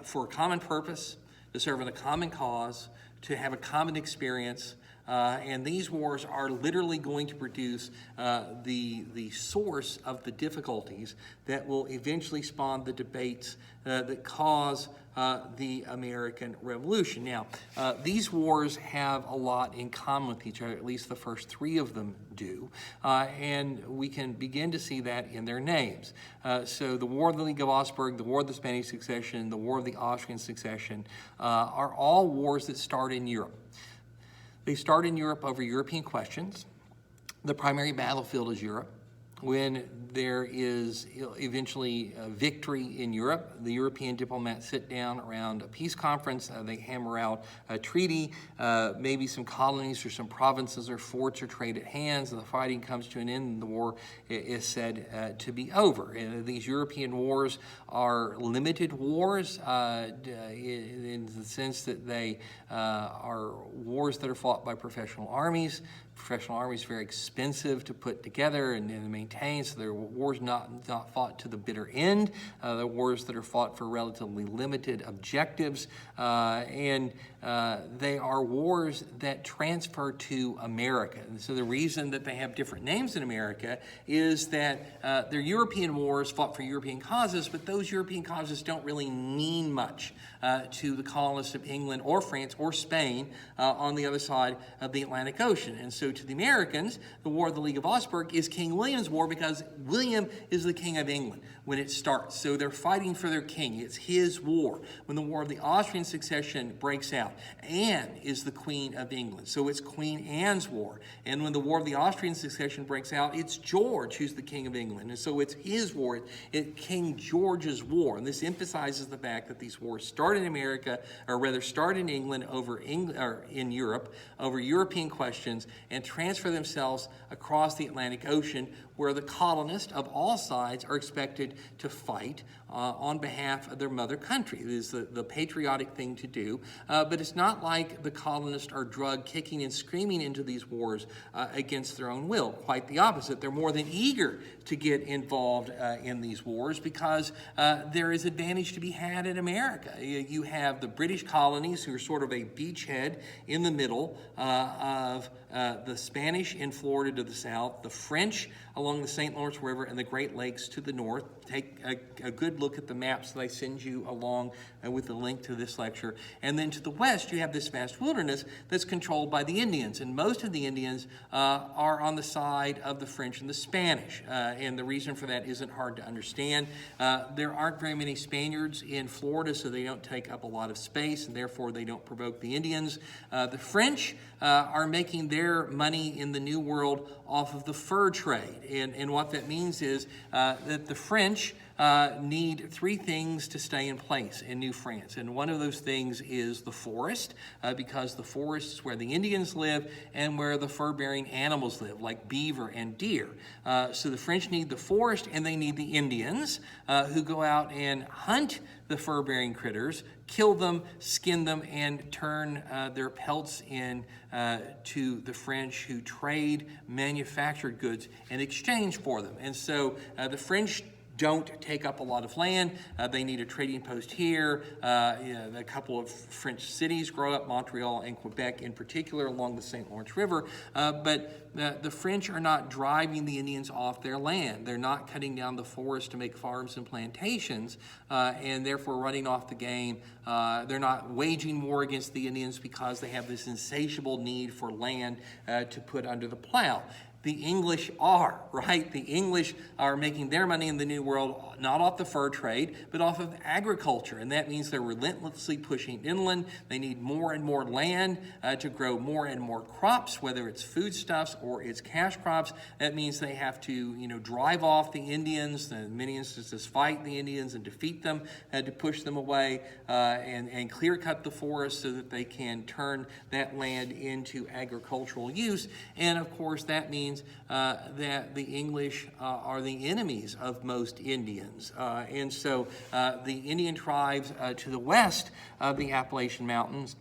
for a common purpose, to serve in a common cause, to have a common experience. And these wars are literally going to produce the source of the difficulties that will eventually spawn the debates that cause the American Revolution. Now, these wars have a lot in common with each other, at least the first three of them do, and we can begin to see that in their names. So the War of the League of Ausburg, the War of the Spanish Succession, the War of the Austrian Succession are all wars that start in Europe. They start in Europe over European questions. The primary battlefield is Europe. When there is eventually a victory in Europe, the European diplomats sit down around a peace conference. They hammer out a treaty. Maybe some colonies or some provinces or forts are traded hands, and the fighting comes to an end, and the war is said to be over. And these European wars are limited wars in the sense that they are wars that are fought by professional armies. Professional armies are very expensive to put together and maintain, so they're wars not fought to the bitter end. They're wars that are fought for relatively limited objectives, and they are wars that transfer to America. And so the reason that they have different names in America is that they're European wars fought for European causes, but those European causes don't really mean much to the colonists of England or France or Spain on the other side of the Atlantic Ocean. And so to the Americans, the War of the League of Ausburg is King William's War because William is the King of England when it starts. So they're fighting for their king. It's his war. When the War of the Austrian Succession breaks out, Anne is the Queen of England. So it's Queen Anne's War. And when the War of the Austrian Succession breaks out, it's George who's the King of England. And so it's his war. It's King George's War. And this emphasizes the fact that these wars start in America, or rather start in England or in Europe over European questions, and and transfer themselves across the Atlantic Ocean, where the colonists of all sides are expected to fight on behalf of their mother country. It is the patriotic thing to do, but it's not like the colonists are drugged kicking and screaming into these wars against their own will. Quite the opposite. They're more than eager to get involved in these wars because there is advantage to be had in America. You have the British colonies, who are sort of a beachhead in the middle of the Spanish in Florida to the south, the French along the St. Lawrence River and the Great Lakes to the north. Take a good look at the maps that I send you along with the link to this lecture. And then to the west, you have this vast wilderness that's controlled by the Indians. And most of the Indians are on the side of the French and the Spanish. And the reason for that isn't hard to understand. There aren't very many Spaniards in Florida, so they don't take up a lot of space, and therefore they don't provoke the Indians. The French are making their money in the New World off of the fur trade. And what that means is that the French need three things to stay in place in New France. And one of those things is the forest, because the forest is where the Indians live and where the fur-bearing animals live, like beaver and deer. So the French need the forest, and they need the Indians, who go out and hunt the fur-bearing critters, kill them, skin them, and turn their pelts in to the French, who trade manufactured goods in exchange for them. And so the French don't take up a lot of land. They need a trading post here. A couple of French cities grow up, Montreal and Quebec in particular, along the St. Lawrence River. But the French are not driving the Indians off their land. They're not cutting down the forest to make farms and plantations, and therefore running off the game. They're not waging war against the Indians because they have this insatiable need for land to put under the plow. The English are, right? The English are making their money in the New World not off the fur trade, but off of agriculture. And that means they're relentlessly pushing inland. They need more and more land to grow more and more crops, whether it's foodstuffs or it's cash crops. That means they have to, drive off the Indians, in many instances fight the Indians and defeat them, to push them away and clear cut the forest so that they can turn that land into agricultural use. And of course, that means that the English are the enemies of most Indians. And so the Indian tribes to the west of the Appalachian Mountains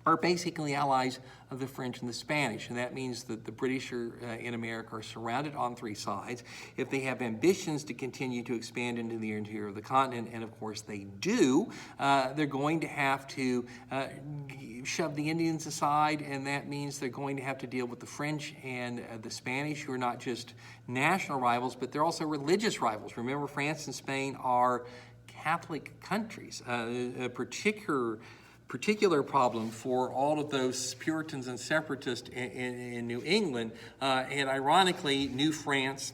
are basically allies of the French and the Spanish. And that means that the British in America are surrounded on three sides. If they have ambitions to continue to expand into the interior of the continent, and of course they do, they're going to have to shove the Indians aside, and that means they're going to have to deal with the French and the Spanish, who are not just national rivals, but they're also religious rivals. Remember, France and Spain are Catholic countries. A particular problem for all of those Puritans and separatists in New England, and ironically, New France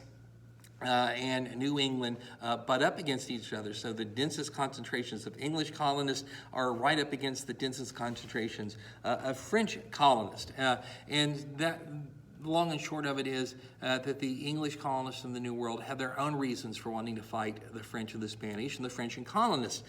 and New England butt up against each other. So the densest concentrations of English colonists are right up against the densest concentrations of French colonists. And that, the long and short of it is that the English colonists in the New World have their own reasons for wanting to fight the French and the Spanish, and the French and colonists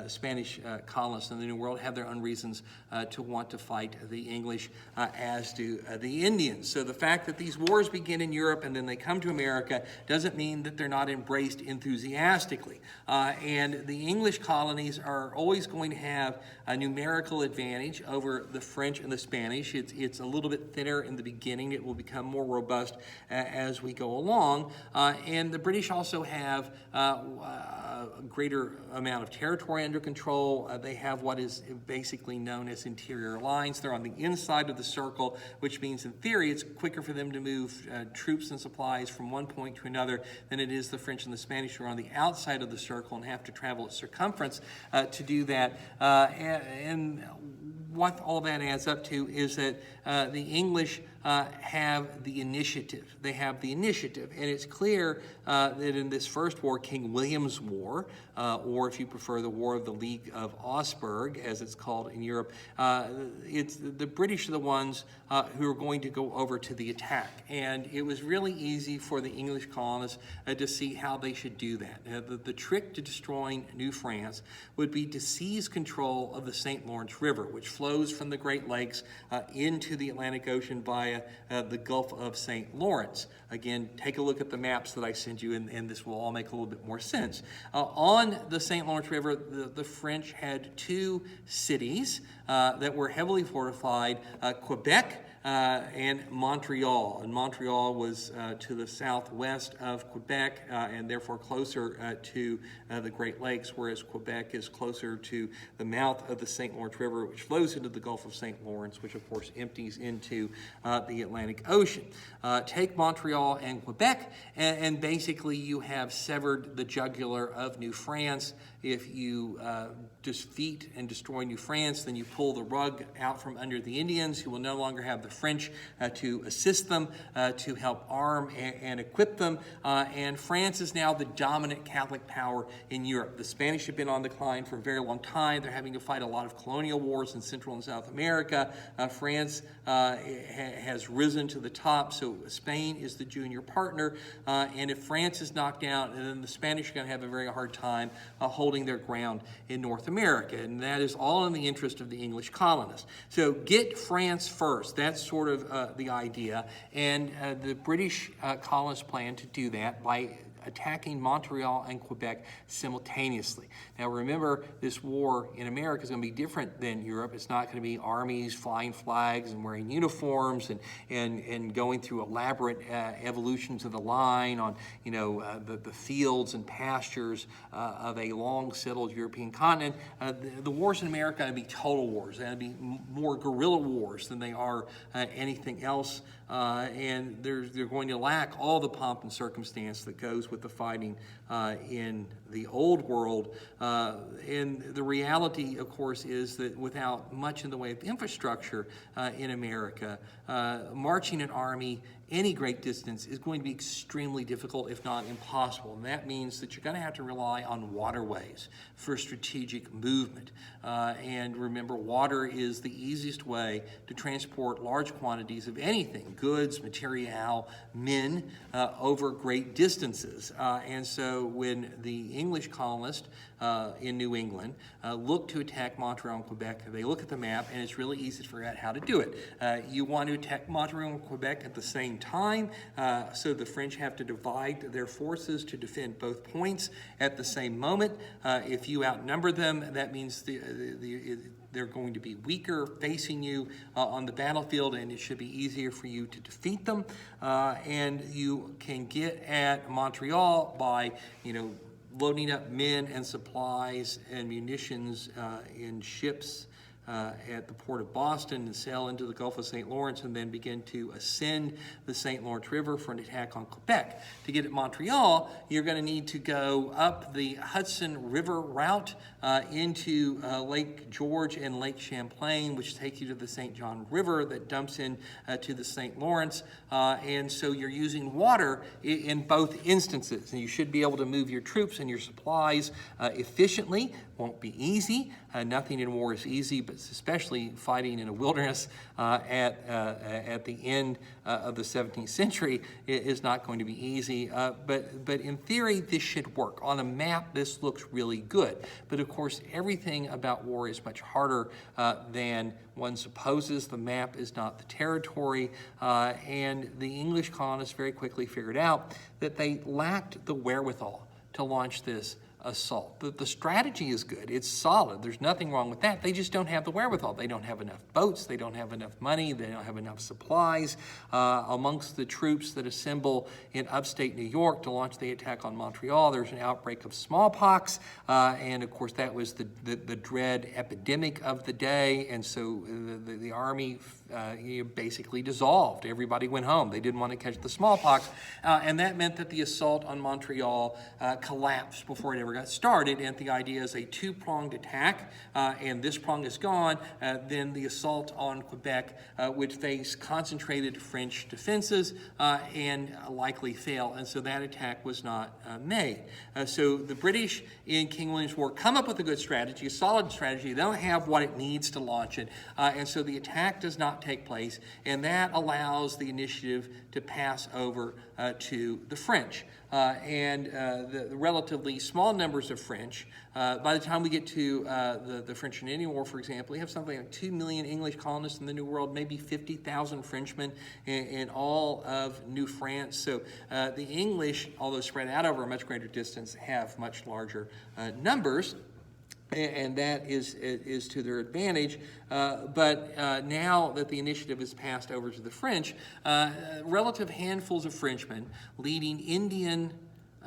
Spanish colonists in the New World have their own reasons to want to fight the English, as do the Indians. So the fact that these wars begin in Europe and then they come to America doesn't mean that they're not embraced enthusiastically. And the English colonies are always going to have a numerical advantage over the French and the Spanish. It's a little bit thinner in the beginning. It will become more robust as we go along. And the British also have a greater amount of territory under control. They have what is basically known as interior lines. They're on the inside of the circle, which means in theory it's quicker for them to move troops and supplies from one point to another than it is the French and the Spanish, who are on the outside of the circle and have to travel its circumference to do that. And what all that adds up to is that the English have the initiative. They have the initiative. And it's clear that in this first war, King William's War, or if you prefer, the War of the League of Ausburg, as it's called in Europe, it's the British are the ones who are going to go over to the attack. And it was really easy for the English colonists to see how they should do that. The trick to destroying New France would be to seize control of the St. Lawrence River, which flows from the Great Lakes into the Atlantic Ocean via via the Gulf of St. Lawrence. Again, take a look at the maps that I sent you, and this will all make a little bit more sense. On the St. Lawrence River, the French had two cities that were heavily fortified, Quebec and Montreal. And Montreal was to the southwest of Quebec and therefore closer to the Great Lakes, whereas Quebec is closer to the mouth of the St. Lawrence River, which flows into the Gulf of St. Lawrence, which of course empties into the Atlantic Ocean. Take Montreal and Quebec, and basically you have severed the jugular of New France. If you defeat and destroy New France, then you pull the rug out from under the Indians. You will no longer have the French to assist them, to help arm and equip them. And France is now the dominant Catholic power in Europe. The Spanish have been on decline for a very long time. They're having to fight a lot of colonial wars in Central and South America. France has risen to the top, so Spain is the junior partner. And if France is knocked out, then the Spanish are going to have a very hard time holding their ground in North America. And that is all in the interest of the English colonists. So get France first. That's sort of the idea. And the British colonists plan to do that by attacking Montreal and Quebec simultaneously. Now remember, this war in America is going to be different than Europe. It's not going to be armies flying flags and wearing uniforms and going through elaborate evolutions of the line on the fields and pastures of a long settled European continent. The wars in America are going to be total wars. They're going to be more guerrilla wars than they are anything else. And they're going to lack all the pomp and circumstance that goes with the fighting in the old world. And the reality, of course, is that without much in the way of infrastructure in America, marching an army any great distance is going to be extremely difficult, if not impossible. And that means that you're going to have to rely on waterways for strategic movement. And remember, water is the easiest way to transport large quantities of anything, goods, material, men, over great distances. And so when the English colonists in New England look to attack Montreal and Quebec, they look at the map, and it's really easy to figure out how to do it. You want to attack Montreal and Quebec at the same time, so the French have to divide their forces to defend both points at the same moment. If you outnumber them, that means they're going to be weaker facing you on the battlefield, and it should be easier for you to defeat them. And you can get at Montreal by, loading up men and supplies and munitions in ships at the port of Boston and sail into the Gulf of St. Lawrence and then begin to ascend the St. Lawrence River for an attack on Quebec. To get at Montreal, you're going to need to go up the Hudson River route into Lake George and Lake Champlain, which take you to the St. John River that dumps in to the St. Lawrence. And so you're using water in both instances. And you should be able to move your troops and your supplies efficiently. Won't be easy. Nothing in war is easy, but especially fighting in a wilderness at the end of the 17th century is not going to be easy. But in theory, this should work. On a map, this looks really good. But of course, everything about war is much harder than one supposes. The map is not the territory. And the English colonists very quickly figured out that they lacked the wherewithal to launch this assault. The strategy is good. It's solid. There's nothing wrong with that. They just don't have the wherewithal. They don't have enough boats. They don't have enough money. They don't have enough supplies. Amongst the troops that assemble in upstate New York to launch the attack on Montreal, there's an outbreak of smallpox. And of course, that was the dread epidemic of the day. And so the army basically dissolved. Everybody went home. They didn't want to catch the smallpox. And that meant that the assault on Montreal collapsed before it ever got started. And the idea is a two-pronged attack, and this prong is gone. Then the assault on Quebec would face concentrated French defenses and likely fail. And so that attack was not made. So the British in King William's War come up with a good strategy, a solid strategy. They don't have what it needs to launch it. And so the attack does not take place, and that allows the initiative to pass over to the French. and the relatively small numbers of French. By the time we get to the French and Indian War, for example, we have something like 2 million English colonists in the New World, maybe 50,000 Frenchmen in all of New France. So the English, although spread out over a much greater distance, have much larger numbers. And that is to their advantage. But now that the initiative is passed over to the French, relative handfuls of Frenchmen leading Indian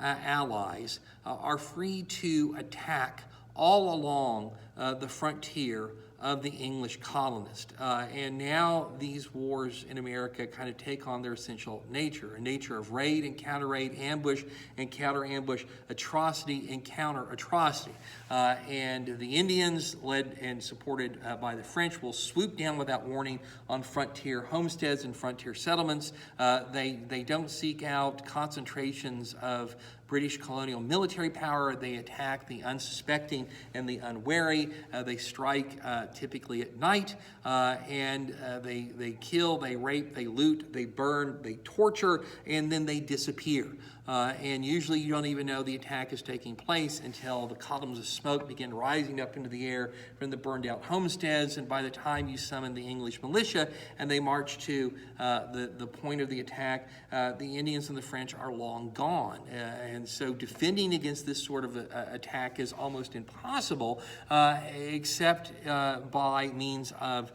allies are free to attack all along the frontier of the English colonist. And now these wars in America kind of take on their essential nature, a nature of raid and counter-raid, ambush and counter-ambush, atrocity and counter-atrocity. And the Indians, led and supported by the French, will swoop down without warning on frontier homesteads and frontier settlements. They don't seek out concentrations of British colonial military power. They attack the unsuspecting and the unwary. They strike typically at night, and they kill, they rape, they loot, they burn, they torture, and then they disappear. And usually you don't even know the attack is taking place until the columns of smoke begin rising up into the air from the burned out homesteads, and by the time you summon the English militia and they march to the point of the attack, the Indians and the French are long gone. And so defending against this sort of attack is almost impossible, except by means of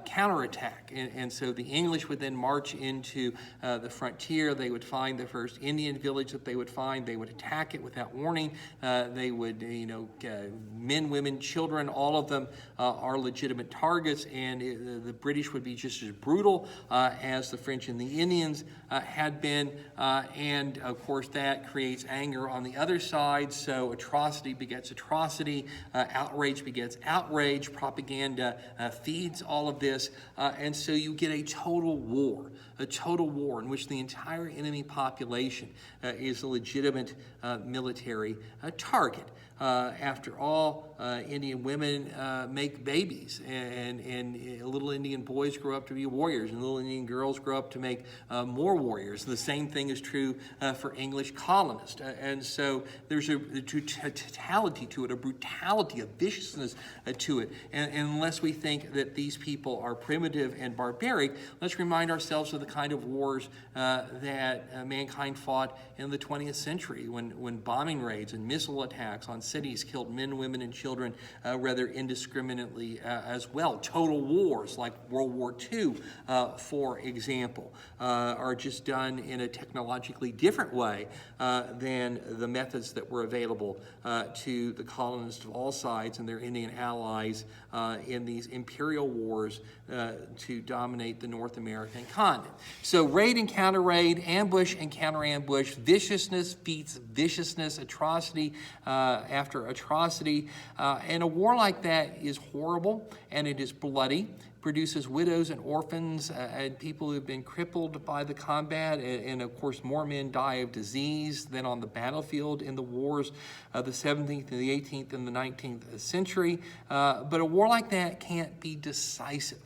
counterattack. And so the English would then march into the frontier. They would find the first Indian village that they would find. They would attack it without warning. They would, men, women, children, all of them are legitimate targets, and the British would be just as brutal as the French and the Indians had been. And of course that creates anger on the other side. So atrocity begets atrocity, outrage begets outrage, propaganda feeds all of this, and so you get a total war in which the entire enemy population is a legitimate military target. After all, Indian women make babies, and little Indian boys grow up to be warriors, and little Indian girls grow up to make more warriors. The same thing is true for English colonists. And so there's a totality to it, a brutality, a viciousness to it. And unless we think that these people are primitive and barbaric, let's remind ourselves of the kind of wars that mankind fought in the 20th century, when bombing raids and missile attacks on cities killed men, women, and children rather indiscriminately as well. Total wars like World War II, for example, are just done in a technologically different way than the methods that were available to the colonists of all sides and their Indian allies in these imperial wars to dominate the North American continent. So raid and counter-raid, ambush and counter-ambush, viciousness beats viciousness, atrocity after atrocity. And a war like that is horrible, and it is bloody, produces widows and orphans and people who've been crippled by the combat, and of course more men die of disease than on the battlefield in the wars of the 17th and the 18th and the 19th century. But a war like that can't be decisive.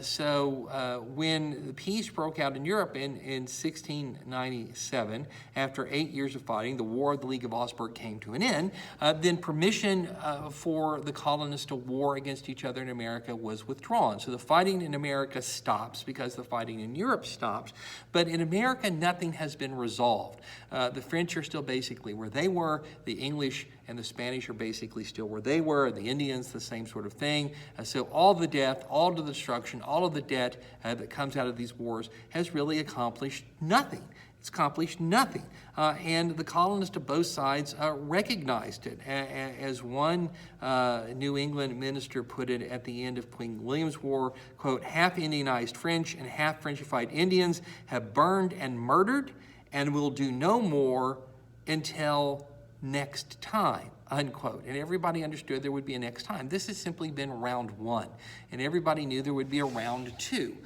So when the peace broke out in Europe in 1697, after 8 years of fighting, the War of the League of Ausburg came to an end, then permission for the colonists to war against each other in America was withdrawn. So the fighting in America stops because the fighting in Europe stops. But in America, nothing has been resolved. The French are still basically where they were. The English and the Spanish are basically still where they were. The Indians, the same sort of thing. So all the death, all the destruction, all of the debt that comes out of these wars has really accomplished nothing. It's accomplished nothing. And the colonists of both sides recognized it. As one New England minister put it at the end of Queen William's War, quote, "Half Indianized French and half Frenchified Indians have burned and murdered and will do no more until next time," unquote. And everybody understood there would be a next time. This has simply been round one, and everybody knew there would be a round two.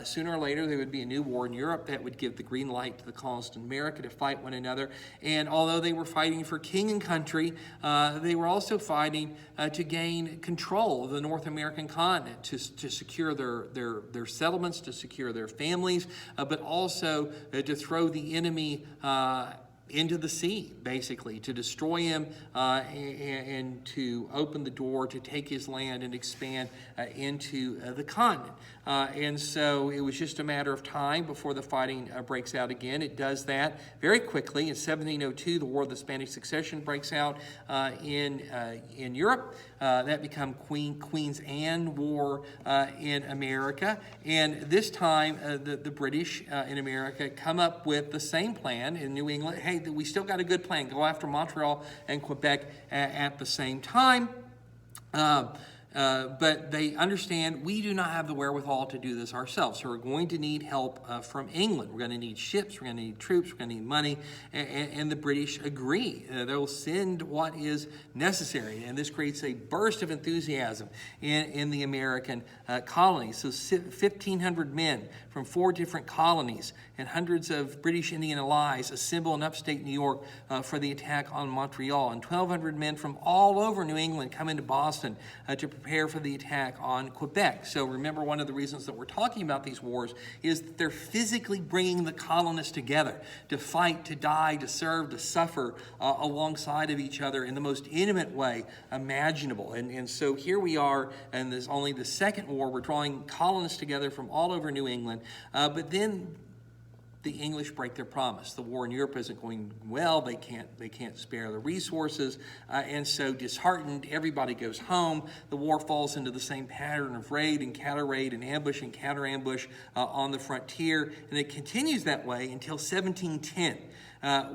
Sooner or later, there would be a new war in Europe that would give the green light to the colonists in America to fight one another. And although they were fighting for king and country, they were also fighting to gain control of the North American continent, to secure their settlements, to secure their families, but also to throw the enemy into the sea, basically, to destroy him and to open the door to take his land and expand into the continent. And so it was just a matter of time before the fighting breaks out again. It does that very quickly. In 1702, the War of the Spanish Succession breaks out in Europe. That becomes Queen's Anne War in America. And this time, the British in America come up with the same plan in New England. Hey, we still got a good plan. Go after Montreal and Quebec at the same time. But they understand we do not have the wherewithal to do this ourselves. So we're going to need help from England. We're going to need ships, we're going to need troops, we're going to need money. And the British agree. They'll send what is necessary. And this creates a burst of enthusiasm in the American colonies. So 1,500 men from 4 different colonies and hundreds of British Indian allies assemble in upstate New York for the attack on Montreal. And 1,200 men from all over New England come into Boston to prepare for the attack on Quebec. So remember, one of the reasons that we're talking about these wars is that they're physically bringing the colonists together to fight, to die, to serve, to suffer alongside of each other in the most intimate way imaginable. And so here we are, and there's only the second war. We're drawing colonists together from all over New England. But then the English break their promise. The war in Europe isn't going well. They can't spare the resources. And so disheartened, everybody goes home. The war falls into the same pattern of raid and counter-raid and ambush and counter-ambush on the frontier. And it continues that way until 1710.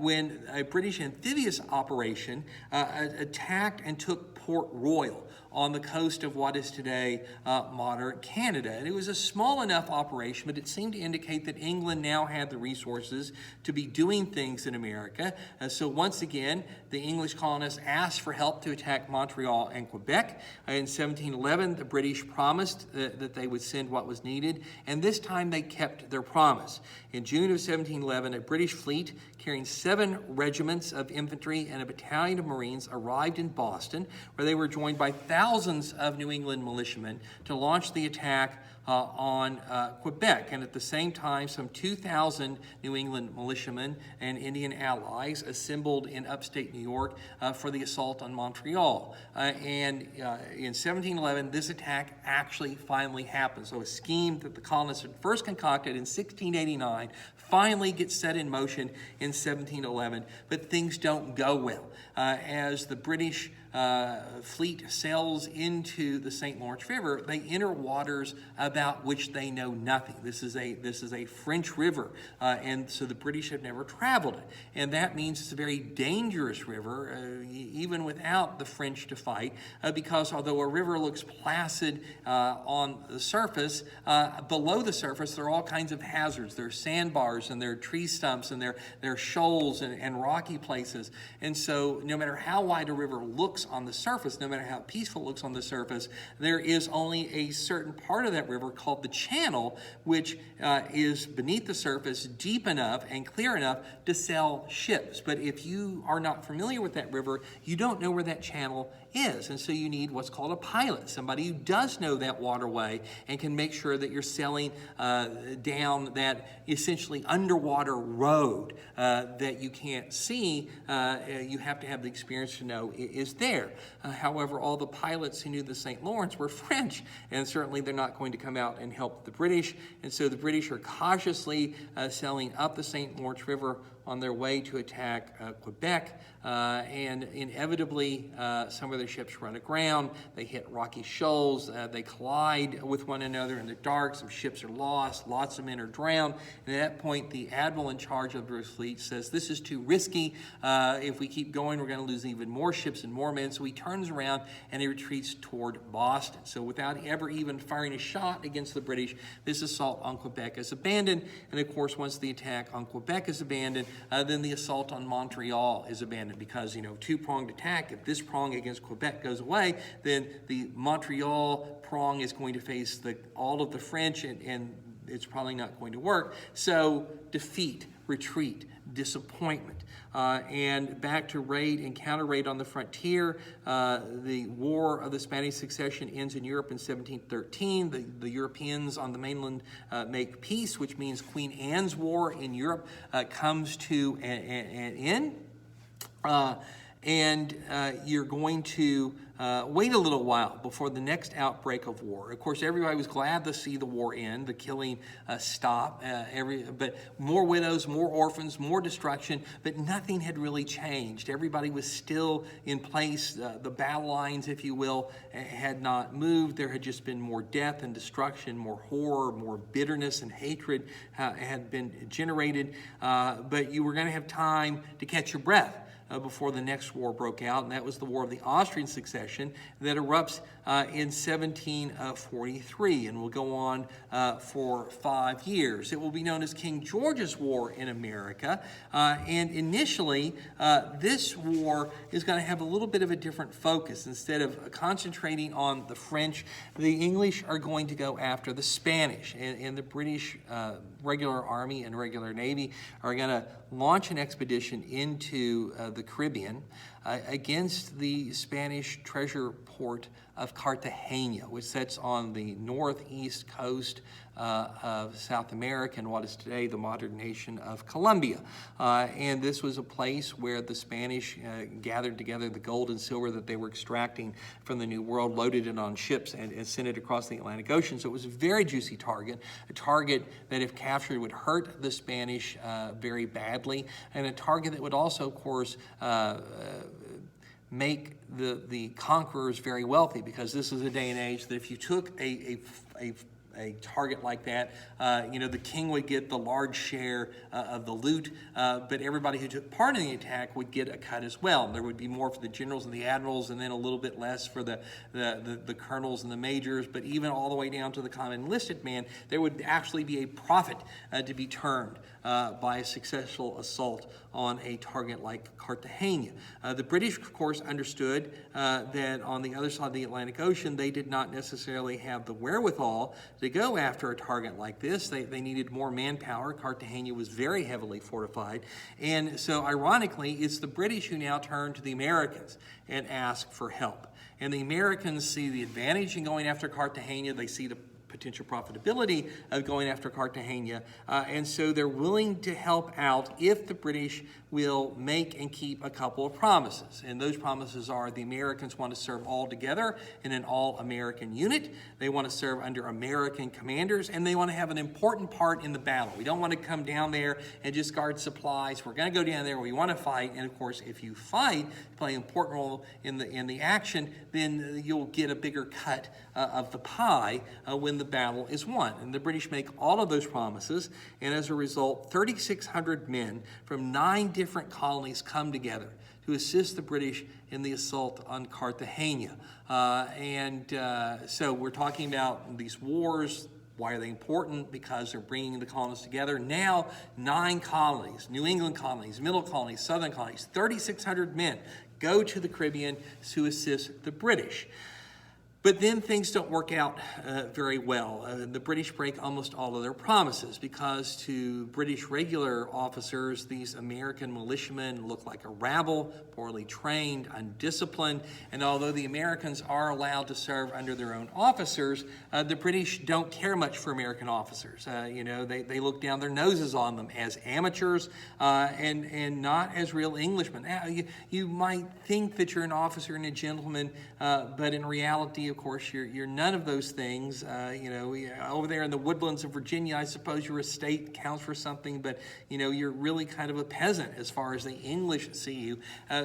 When a British amphibious operation attacked and took Port Royal on the coast of what is today modern Canada. And it was a small enough operation, but it seemed to indicate that England now had the resources to be doing things in America. So once again, the English colonists asked for help to attack Montreal and Quebec. In 1711, the British promised that they would send what was needed, and this time they kept their promise. In June of 1711, a British fleet carrying 7 regiments of infantry and a battalion of Marines arrived in Boston, where they were joined by thousands of New England militiamen to launch the attack on Quebec. And at the same time, some 2,000 New England militiamen and Indian allies assembled in upstate New York for the assault on Montreal. And in 1711, this attack actually finally happened. So a scheme that the colonists had first concocted in 1689 finally gets set in motion in 1711, but things don't go well. As the British fleet sails into the St. Lawrence River, they enter waters about which they know nothing. This is a French river, and so the British have never traveled it. And that means it's a very dangerous river, even without the French to fight, because although a river looks placid on the surface, below the surface there are all kinds of hazards. There are sandbars, and there are tree stumps, and there are shoals and rocky places. And so no matter how wide a river looks on the surface, no matter how peaceful it looks on the surface, there is only a certain part of that river called the channel, which is beneath the surface, deep enough and clear enough to sail ships. But if you are not familiar with that river, you don't know where that channel is. And so you need what's called a pilot, somebody who does know that waterway and can make sure that you're sailing down that essentially underwater road that you can't see. You have to have the experience to know is there. However, all the pilots who knew the St. Lawrence were French, and certainly they're not going to come out and help the British. And so the British are cautiously sailing up the St. Lawrence River on their way to attack Quebec, and inevitably some of their ships run aground. They hit rocky shoals, they collide with one another in the dark, some ships are lost, lots of men are drowned, and at that point the admiral in charge of the fleet says, this is too risky, if we keep going we're going to lose even more ships and more men, so he turns around and he retreats toward Boston. So without ever even firing a shot against the British, this assault on Quebec is abandoned, and of course once the attack on Quebec is abandoned, then the assault on Montreal is abandoned because, two-pronged attack. If this prong against Quebec goes away, then the Montreal prong is going to face all of the French, and it's probably not going to work. So defeat, retreat, disappointment, and back to raid and counter-raid on the frontier. The War of the Spanish Succession ends in Europe in 1713. The Europeans on the mainland make peace, which means Queen Anne's War in Europe comes to an end. And you're going to wait a little while before the next outbreak of war. Of course, everybody was glad to see the war end, the killing stop, but more widows, more orphans, more destruction, but nothing had really changed. Everybody was still in place. The battle lines, if you will, had not moved. There had just been more death and destruction, more horror, more bitterness and hatred had been generated, but you were going to have time to catch your breath before the next war broke out, and that was the War of the Austrian Succession that erupts in 1743 and will go on for 5 years. It will be known as King George's War in America, and initially this war is going to have a little bit of a different focus. Instead of concentrating on the French, the English are going to go after the Spanish, and the British regular army and regular navy are going to launch an expedition into the Caribbean against the Spanish treasure port of Cartagena, which sits on the northeast coast of South America and what is today the modern nation of Colombia. And this was a place where the Spanish gathered together the gold and silver that they were extracting from the New World, loaded it on ships, and sent it across the Atlantic Ocean. So it was a very juicy target, a target that if captured would hurt the Spanish very badly, and a target that would also, of course, make the conquerors very wealthy, because this is a day and age that if you took a target like that, the king would get the large share of the loot, but everybody who took part in the attack would get a cut as well. There would be more for the generals and the admirals, and then a little bit less for the colonels and the majors, but even all the way down to the common enlisted man, there would actually be a profit to be turned by a successful assault on a target like Cartagena. The British, of course, understood that on the other side of the Atlantic Ocean, they did not necessarily have the wherewithal to go after a target like this. They needed more manpower. Cartagena was very heavily fortified. And so, ironically, it's the British who now turn to the Americans and ask for help. And the Americans see the advantage in going after Cartagena. They see the potential profitability of going after Cartagena, and so they're willing to help out if the British will make and keep a couple of promises. And those promises are the Americans want to serve all together in an all-American unit. They want to serve under American commanders, and they want to have an important part in the battle. We don't want to come down there and just guard supplies. We're going to go down there. We want to fight, and of course, if you fight, play an important role in the action, then you'll get a bigger cut of the pie when the battle is won. And the British make all of those promises, and as a result, 3,600 men from 9 different colonies come together to assist the British in the assault on Cartagena. So we're talking about these wars. Why are they important? Because they're bringing the colonies together. Now, 9 colonies, New England colonies, middle colonies, southern colonies, 3,600 men go to the Caribbean to assist the British. But then things don't work out very well. The British break almost all of their promises, because to British regular officers, these American militiamen look like a rabble, poorly trained, undisciplined. And although the Americans are allowed to serve under their own officers, the British don't care much for American officers. They look down their noses on them as amateurs and not as real Englishmen. Now, you might think that you're an officer and a gentleman, but in reality, of course, you're none of those things. Over there in the woodlands of Virginia, I suppose your estate counts for something, but you're really kind of a peasant as far as the English see you.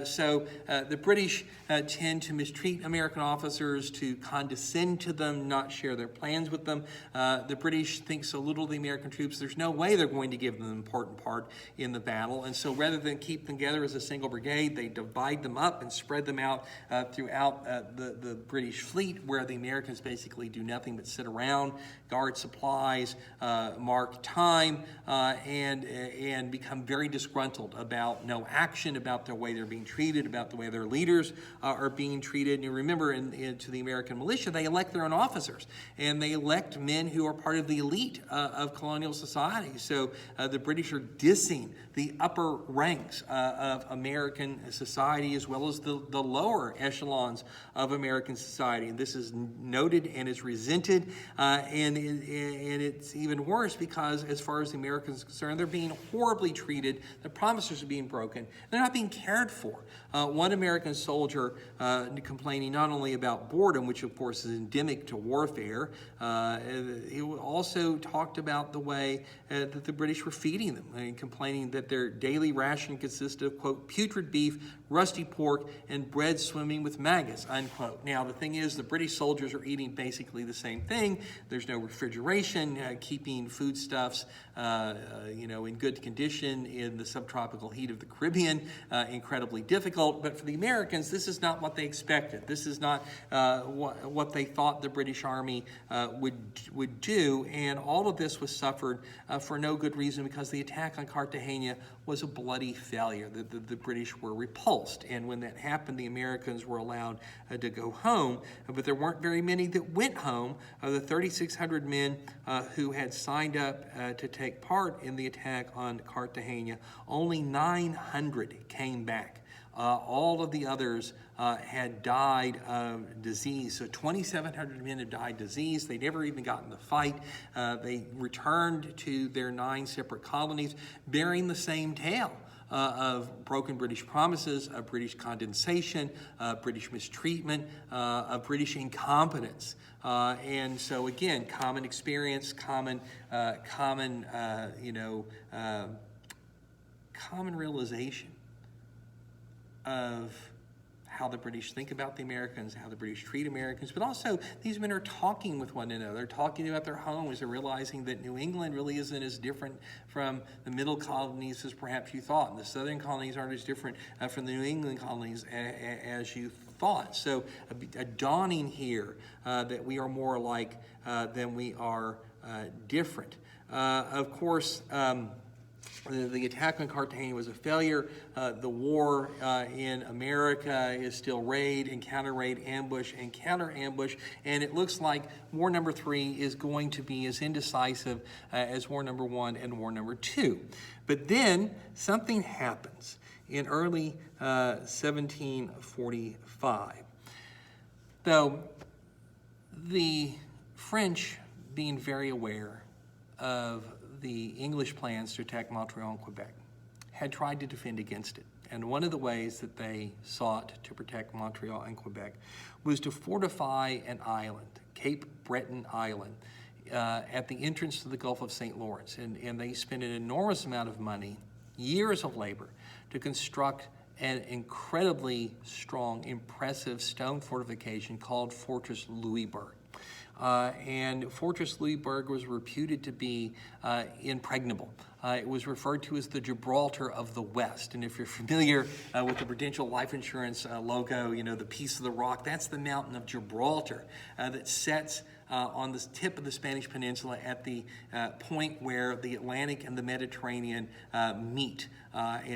So the British tend to mistreat American officers, to condescend to them, not share their plans with them. The British think so little of the American troops, there's no way they're going to give them an important part in the battle. And so rather than keep them together as a single brigade, they divide them up and spread them out throughout the British fleet. retreat, where the Americans basically do nothing but sit around, guard supplies, mark time, and become very disgruntled about no action, about the way they're being treated, about the way their leaders are being treated. And you remember, to the American militia, they elect their own officers, and they elect men who are part of the elite of colonial society. So the British are dissing the upper ranks of American society, as well as the lower echelons of American society. And this is noted and is resented, and it's even worse because, as far as the Americans are concerned, they're being horribly treated. The promises are being broken. They're not being cared for. One American soldier complaining not only about boredom, which of course is endemic to warfare, he also talked about the way that the British were feeding them, and complaining that their daily ration consisted of, quote, putrid beef, rusty pork, and bread swimming with maggots, unquote. Now, the thing is, the British soldiers are eating basically the same thing. There's no refrigeration, keeping foodstuffs, in good condition in the subtropical heat of the Caribbean, incredibly difficult. But for the Americans, this is not what they expected. This is not what they thought the British Army would do. And all of this was suffered for no good reason, because the attack on Cartagena was a bloody failure. The British were repulsed. And when that happened, the Americans were allowed to go home. But there weren't very many that went home. Of the 3,600 men who had signed up to take part in the attack on Cartagena, only 900 came back. All of the others had died of disease. So 2,700 men had died disease. They never even got in the fight. They returned to their 9 separate colonies, bearing the same tale of broken British promises, of British condensation, British mistreatment, of British incompetence. And so again, common experience, common realization of how the British think about the Americans, how the British treat Americans, but also these men are talking with one another. They're talking about their homes. They're realizing that New England really isn't as different from the middle colonies as perhaps you thought. And the southern colonies aren't as different from the New England colonies as you thought. So a dawning here that we are more alike than we are different. Of course, the attack on Cartagena was a failure. The war in America is still raid and counter-raid, ambush and counter-ambush, and it looks like war number 3 is going to be as indecisive as war number 1 and war number 2. But then something happens in early 1745. Though the French, being very aware of the English plans to attack Montreal and Quebec, had tried to defend against it. And one of the ways that they sought to protect Montreal and Quebec was to fortify an island, Cape Breton Island, at the entrance to the Gulf of St. Lawrence. And they spent an enormous amount of money, years of labor, to construct an incredibly strong, impressive stone fortification called Fortress Louisburg. And Fortress Louisburg was reputed to be impregnable. It was referred to as the Gibraltar of the West. And if you're familiar with the Prudential Life Insurance logo, the piece of the rock, that's the mountain of Gibraltar that sets on the tip of the Spanish Peninsula at the point where the Atlantic and the Mediterranean meet.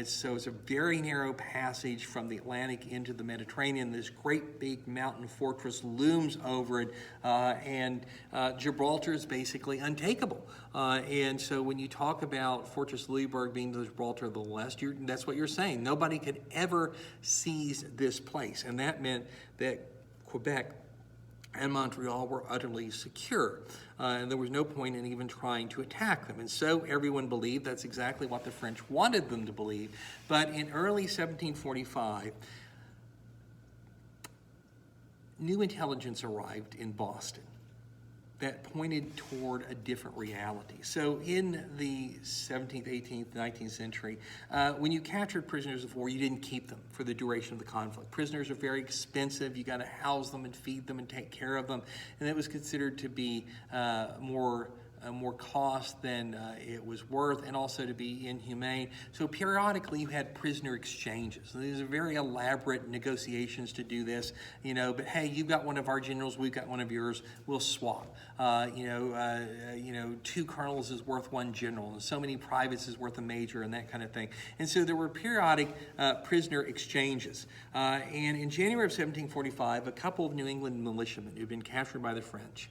So it's a very narrow passage from the Atlantic into the Mediterranean. This great big mountain fortress looms over it, and Gibraltar is basically untakeable. And so when you talk about Fortress Louisburg being the Gibraltar of the West, that's what you're saying. Nobody could ever seize this place, and that meant that Quebec and Montreal were utterly secure, and there was no point in even trying to attack them. And so everyone believed that's exactly what the French wanted them to believe. But in early 1745, new intelligence arrived in Boston that pointed toward a different reality. So in the 17th, 18th, 19th century, when you captured prisoners of war, you didn't keep them for the duration of the conflict. Prisoners are very expensive. You got to house them and feed them and take care of them. And it was considered to be more more cost than it was worth, and also to be inhumane. So periodically you had prisoner exchanges. So these are very elaborate negotiations to do this, but hey, you've got one of our generals, we've got one of yours, we'll swap. 2 colonels is worth 1 general, and so many privates is worth a major, and that kind of thing. And so there were periodic prisoner exchanges. And in January of 1745, a couple of New England militiamen who'd been captured by the French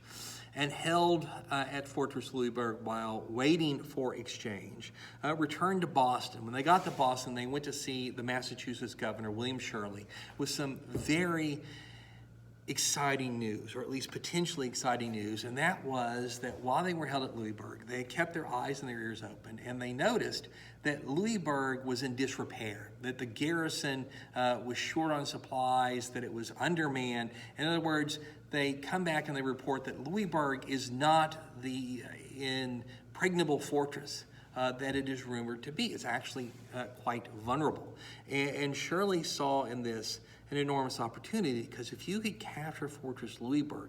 and held at Fortress Louisburg while waiting for exchange, returned to Boston. When they got to Boston, they went to see the Massachusetts governor, William Shirley, with some very exciting news, or at least potentially exciting news, and that was that while they were held at Louisburg, they had kept their eyes and their ears open, and they noticed that Louisburg was in disrepair, that the garrison was short on supplies, that it was undermanned. In other words, they come back and they report that Louisburg is not the impregnable fortress that it is rumored to be. It's actually quite vulnerable. And Shirley saw in this an enormous opportunity, because if you could capture Fortress Louisburg,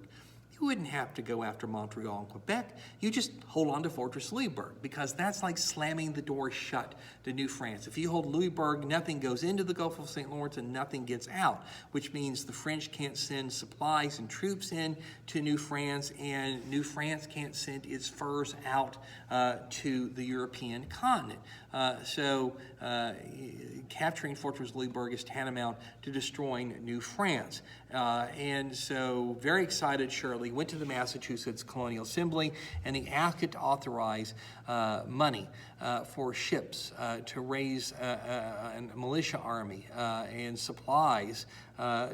you wouldn't have to go after Montreal and Quebec. You just hold on to Fortress Louisburg, because that's like slamming the door shut to New France. If you hold Louisburg, nothing goes into the Gulf of St. Lawrence and nothing gets out, which means the French can't send supplies and troops in to New France, and New France can't send its furs out to the European continent. So capturing Fortress Louisburg is tantamount to destroying New France. And so very excited, Shirley went to the Massachusetts Colonial Assembly, and he asked it to authorize money for ships to raise a militia army and supplies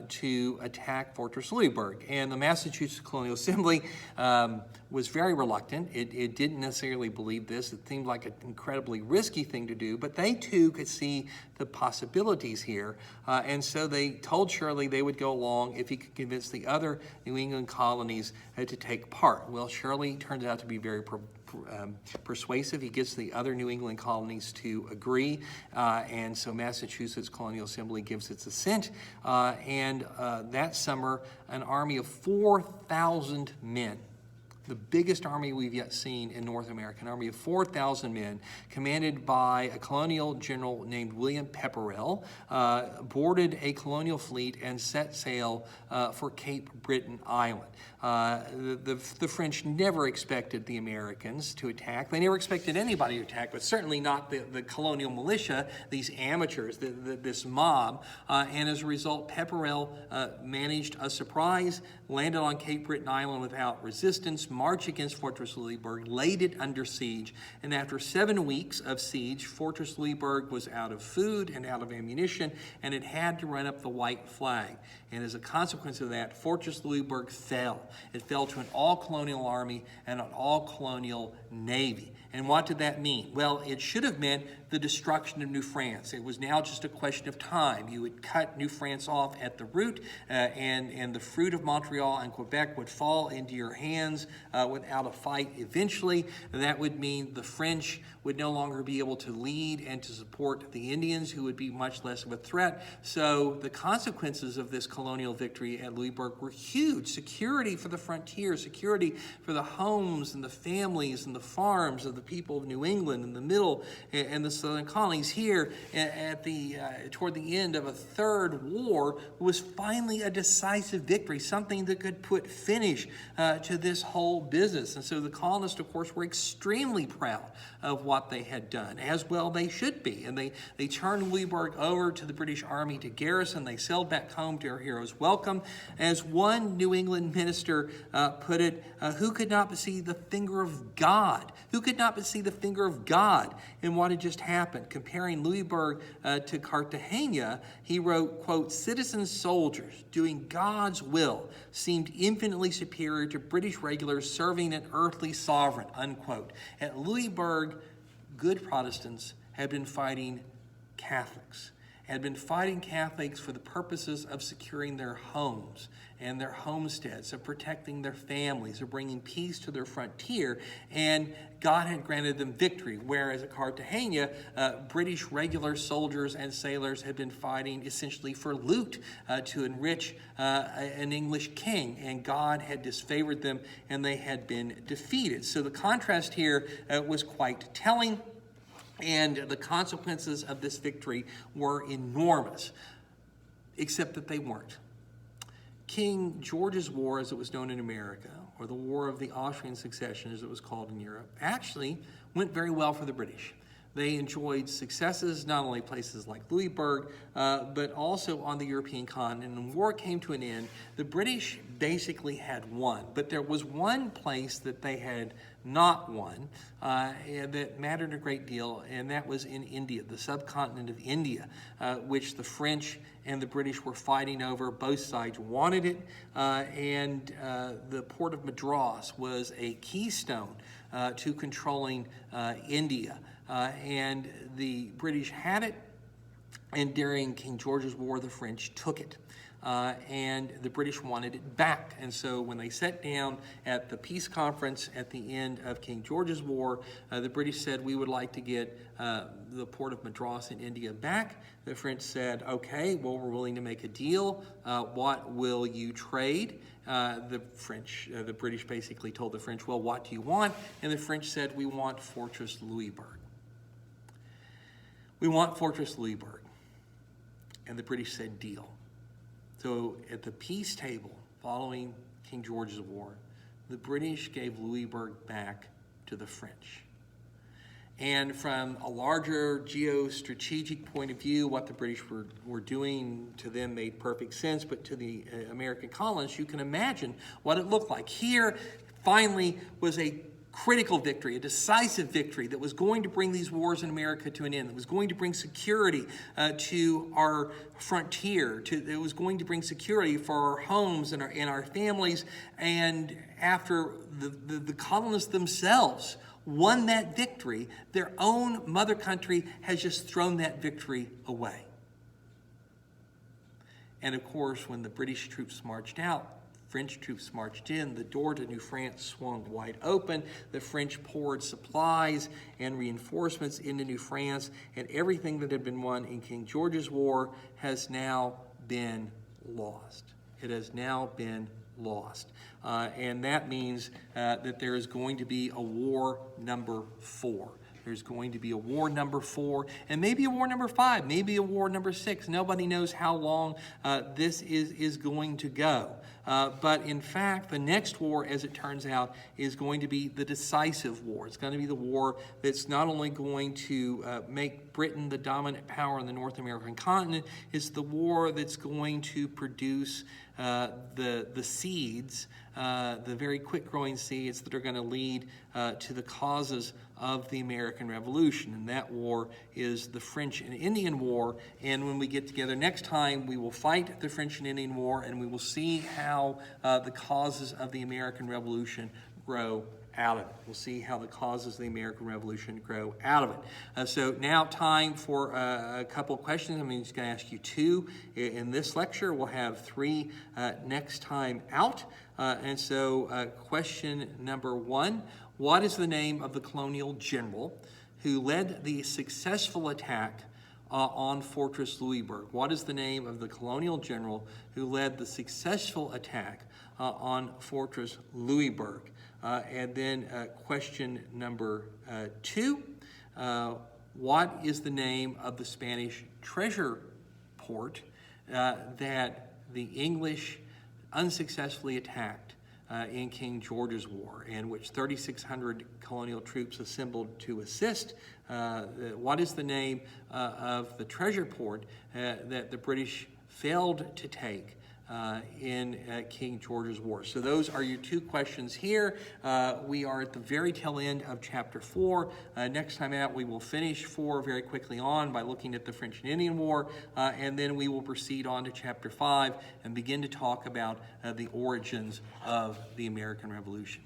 to attack Fortress Louisburg. And the Massachusetts Colonial Assembly was very reluctant. It didn't necessarily believe this. It seemed like an incredibly risky thing to do, but they too could see the possibilities here. And so they told Shirley they would go along if he could convince the other New England colonies to take part. Well, Shirley turns out to be very persuasive. He gets the other New England colonies to agree, and so Massachusetts Colonial Assembly gives its assent, and that summer an army of 4,000 men, the biggest army we've yet seen in North America, an army of 4,000 men, commanded by a colonial general named William Pepperell, boarded a colonial fleet and set sail for Cape Breton Island. The French never expected the Americans to attack. They never expected anybody to attack, but certainly not the colonial militia, these amateurs, this mob. And as a result, Pepperell managed a surprise, landed on Cape Breton Island without resistance, marched against Fortress Louisburg, laid it under siege, and after 7 weeks of siege, Fortress Louisburg was out of food and out of ammunition, and it had to run up the white flag. And as a consequence of that, Fortress Louisburg fell. It fell to an all-colonial army and an all-colonial navy. And what did that mean? Well, it should have meant the destruction of New France. It was now just a question of time. You would cut New France off at the root, and the fruit of Montreal and Quebec would fall into your hands without a fight eventually. That would mean the French would no longer be able to lead and to support the Indians, who would be much less of a threat. So the consequences of this colonial victory at Louisburg were huge. Security for the frontier, security for the homes and the families and the farms of the people of New England and the middle and the southern colonies. Here at toward the end of a third war was finally a decisive victory, something that could put finish to this whole business. And so the colonists, of course, were extremely proud of what they had done, as well they should be. And they turned Louisburg over to the British Army to garrison. They sailed back home to our hero's welcome. As one New England minister put it, who could not but see the finger of God? Who could not but see the finger of God in what had just happened? Comparing Louisburg to Cartagena, he wrote, quote, "Citizen soldiers doing God's will seemed infinitely superior to British regulars serving an earthly sovereign," unquote. At Louisburg, good Protestants had been fighting Catholics. had been fighting Catholics for the purposes of securing their homes and their homesteads, of protecting their families, of bringing peace to their frontier, and God had granted them victory, whereas at Cartagena, British regular soldiers and sailors had been fighting essentially for loot to enrich an English king, and God had disfavored them, and they had been defeated. So the contrast here was quite telling, and the consequences of this victory were enormous, except that they weren't. King George's War, as it was known in America, or the War of the Austrian Succession, as it was called in Europe, actually went very well for the British. They enjoyed successes, not only places like Louisburg, but also on the European continent. And when war came to an end, the British basically had won. But there was one place that they had not won that mattered a great deal, and that was in India, the subcontinent of India, which the French and the British were fighting over. Both sides wanted it, and the port of Madras was a keystone to controlling India. And the British had it, and during King George's War, the French took it. And the British wanted it back. And so when they sat down at the peace conference at the end of King George's War, the British said, we would like to get the port of Madras in India back. The French said, okay, well, we're willing to make a deal. What will you trade? The British basically told the French, well, what do you want? And the French said, we want Fortress Louisburg. We want Fortress Louisburg. And the British said, deal. So at the peace table following King George's War, the British gave Louisburg back to the French. And from a larger geostrategic point of view, what the British were doing to them made perfect sense, but to the American colonists, you can imagine what it looked like. Here, finally, was a critical victory, a decisive victory that was going to bring these wars in America to an end, that was going to bring security to our frontier, it was going to bring security for our homes and our families. And after the colonists themselves won that victory, their own mother country has just thrown that victory away. And of course, when the British troops marched out, French troops marched in, the door to New France swung wide open, the French poured supplies and reinforcements into New France, and everything that had been won in King George's War has now been lost. It has now been lost. And that means that there is going to be a war number 4. There's going to be a war number 4, and maybe a war number 5, maybe a war number 6. Nobody knows how long this is going to go. But in fact, the next war, as it turns out, is going to be the decisive war. It's going to be the war that's not only going to make Britain the dominant power on the North American continent, it's the war that's going to produce the seeds, the very quick-growing seeds that are going to lead to the causes of the American Revolution. And that war is the French and Indian War. And when we get together next time, we will fight the French and Indian War, and we will see how the causes of the American Revolution grow out of it. We'll see how the causes of the American Revolution grow out of it. So now time for a couple of questions. I'm just going to ask you 2 in this lecture. We'll have 3 next time out. And so question number 1, what is the name of the colonial general who led the successful attack on Fortress Louisburg? What is the name of the colonial general who led the successful attack on Fortress Louisburg? And then question number 2, what is the name of the Spanish treasure port that the English unsuccessfully attacked in King George's War, in which 3,600 colonial troops assembled to assist? What is the name of the treasure port that the British failed to take in King George's War? So those are your 2 questions here. We are at the very tail end of Chapter 4. Next time out, we will finish 4 very quickly on by looking at the French and Indian War, and then we will proceed on to Chapter 5 and begin to talk about the origins of the American Revolution.